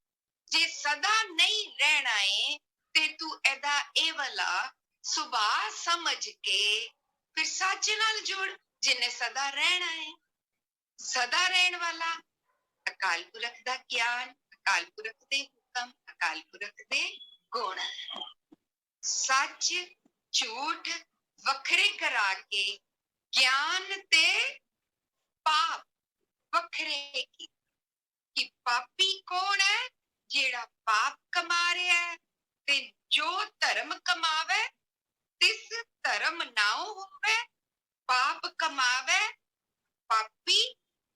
ਜੇ ਸਦਾ ਨਹੀਂ ਰਹਿਣਾ ਏ ਤੇ ਤੂੰ ਇਹਦਾ ਇਹ ਵਾਲਾ ਸੁਭਾਅ ਸਮਝ ਕੇ ਫਿਰ ਸੱਚ ਨਾਲ ਜੁੜ, ਜਿਨੇ ਸਦਾ ਰਹਿਣਾ ਹੈ। ਸਦਾ ਰਹਿਣ ਵਾਲਾ ਅਕਾਲ ਪੁਰਖ ਦਾ ਗਿਆਨ, ਅਕਾਲ ਪੁਰਖ ਦੇ ਹੁਕਮ, ਅਕਾਲ ਪੁਰਖ ਦੇ ਗੁਣ। ਸੱਚ ਝੂਠ ਵੱਖਰੇ ਕਰਾ ਕੇ ਗਿਆਨ ਤੇ ਪਾਪ ਵੱਖਰੇ ਕੀ। ਕਿ ਪਾਪੀ ਕੌਣ ਹੈ? ਜਿਹੜਾ ਪਾਪ ਕਮਾ ਰਿਹਾ ਹੈ। ਤੇ ਜੋ ਧਰਮ ਕਮਾਵੇ ਤਿਸ ਧਰਮ ਨਾਉ ਹੋਵੇ। ਪਾਪ ਕਮਾਵੇ ਪਾਪੀ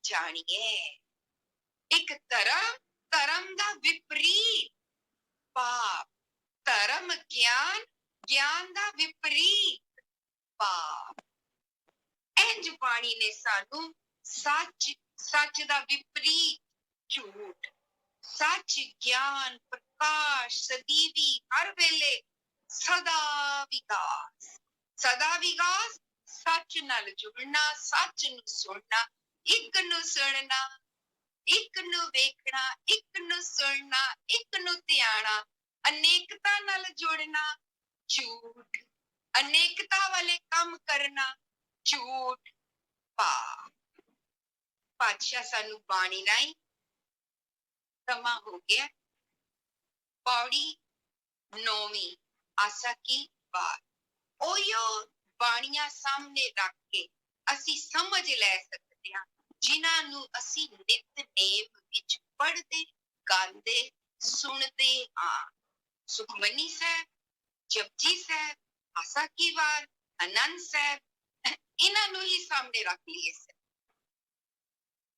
ਜਾਣੀਏ। ਇੱਕ ਧਰਮ, ਧਰਮ ਦਾ ਵਿਪਰੀਤ ਪਾਪ। ਧਰਮ ਗਿਆਨ, ਗਿਆਨ ਦਾ ਵਿਪਰੀਤ ਪਾਪ। ਇੰਜ ਬਾਣੀ ਨੇ ਸਾਨੂੰ ਸੱਚ, ਸੱਚ ਦਾ ਵਿਪਰੀਤ ਝੂਠ, ਸੱਚ ਗਿਆਨ ਪ੍ਰਕਾਸ਼ ਸਦੀਵੀ ਹਰ ਵੇਲੇ ਸਦਾ ਵਿਕਾਸ, ਸਦਾ ਵਿਕਾਸ। ਸੱਚ ਨਾਲ ਜੁੜਨਾ, ਸੱਚ ਨੂੰ ਸੁਣਨਾ, ਇੱਕ ਨੂੰ ਸੁਣਨਾ, ਇੱਕ ਨੂੰ ਵੇਖਣਾ, ਇੱਕ ਨੂੰ ਸੁਣਨਾ, ਇੱਕ ਨੂੰ ਧਿਆਣਾ। ਅਨੇਕਤਾ ਨਾਲ ਜੁੜਨਾ ਝੂਠ, ਅਨੇਕਤਾ ਵਾਲੇ ਕੰਮ ਕਰਨਾ ਝੂਠ ਪਾਪ। ਪਾਤਸ਼ਾਹ ਸਾਨੂੰ ਬਾਣੀ ਰਾਹੀਂ ਸਮਾਂ ਹੋ ਗਿਆ। ਪੌੜੀ 9ਵੀਂ ਆਸਾ ਕੀ ਬਾਤ। ਉਹੀਓ ਬਾਣੀਆਂ ਸਾਹਮਣੇ ਰੱਖ ਕੇ ਅਸੀਂ ਸਮਝ ਲੈ ਸਕਦੇ ਹਾਂ, ਜਿਨ੍ਹਾਂ ਨੂੰ ਅਸੀਂ ਨਿਤਨੇਮ ਵਿੱਚ ਪੜ੍ਹਦੇ, ਗਾਉਂਦੇ, ਸੁਣਦੇ ਹਾਂ। ਸੁਖਮਨੀ ਸਾਹਿਬ, ਜਪਜੀ ਸਾਹਿਬ, ਆਸਾ ਕੀ ਵਾਰ, ਆਨੰਦ ਸਾਹਿਬ, ਇਹਨਾਂ ਨੂੰ ਹੀ ਸਾਹਮਣੇ ਰੱਖ ਲਈਏ।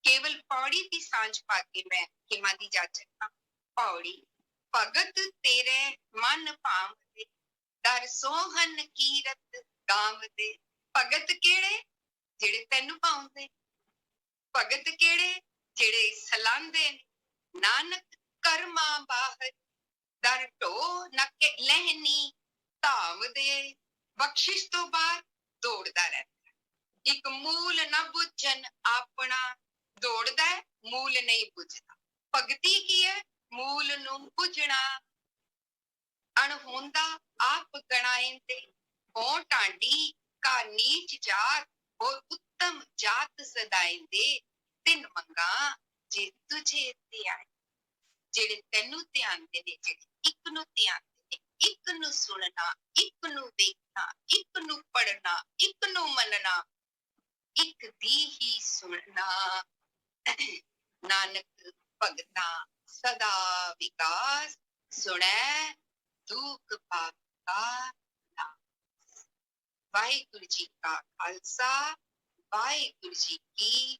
ਕੇਵਲ ਪੌੜੀ ਦੀ ਸਾਂਝ ਪਾ ਕੇ ਮੈਂ ਖਿਮਾ ਦੀ ਇਜਾਜ਼ਤ ਹਾਂ। ਪੌੜੀ। ਭਗਤ ਤੇਰੇ ਮਨ ਭਾਵਦੇ, ਦਰ ਸੋਹਨ ਕੀਰਤ ਗਾਵਦੇ। ਭਗਤ ਕਿਹੜੇ? ਜਿਹੜੇ ਤੈਨੂੰ ਪਾਉਂਦੇ। ਭਗਤ ਕਿਹੜੇ? ਜਿਹੜੇ ਸਲਾਉਂਦੇ ਨੇ। ਨਾਨਕ ਕਰਮਾਂ ਬਾਹਰ ਦਰ ਢੋ ਨੱਕ ਲਹਿਨੀ ਧਾਵਦੇ। ਬਖਸ਼ਿਸ਼ ਤੋਂ ਬਾਅਦ ਦੌੜਦਾ ਰਹਿੰਦਾ। ਇੱਕ ਮੂਲ ਨਾ ਬੁੱਝਣ ਆਪਣਾ, ਦੌੜਦਾ ਹੈ, ਮੂਲ ਨਹੀਂ ਬੁੱਝਦਾ। ਭਗਤੀ ਕੀ ਹੈ? ਮੂਲ ਨੂੰ ਬੁੱਝਣਾ। ਅਣਹੋਂਦਾ ਆਪ ਗਣਾਏਂਦੇ। ਹੋ ਢਾਂਡੀ ਕਾ ਨੀਚ ਜਾਤ, ਹੋਰ ਉੱਤਮ ਜਾਤ ਸਦਾਏਂਦੇ। ਤਿੰਨ ਮੰਗਾ ਜੇ ਤੁਝੇ ਧਿਆਏ। ਜਿਹੜੇ ਤੈਨੂੰ ਧਿਆਨਦੇ ਨੇ, ਜਿਹੜੇ ਇੱਕ ਨੂੰ ਧਿਆਨਦੇ ਨੇ, ਇੱਕ ਨੂੰ ਸੁਣਨਾ, ਇੱਕ ਨੂੰ ਵੇਖਣਾ, ਇੱਕ ਨੂੰ ਪੜ੍ਹਨਾ, ਇੱਕ ਨੂੰ ਮੰਨਣਾ, ਇੱਕ ਦੀ ਹੀ ਸੁਣਨਾ। ਨਾਨਕ ਭਗਤਾ ਸਦਾ ਵਿਕਾਸ, ਸੁਣੈ ਦੁਖ ਪਾਤਾ ਨਾਸ। ਵਾਹਿਗੁਰੂ ਜੀ ਕਾ ਖਾਲਸਾ, ਵਾਹਿਗੁਰੂ ਜੀ ਕੀ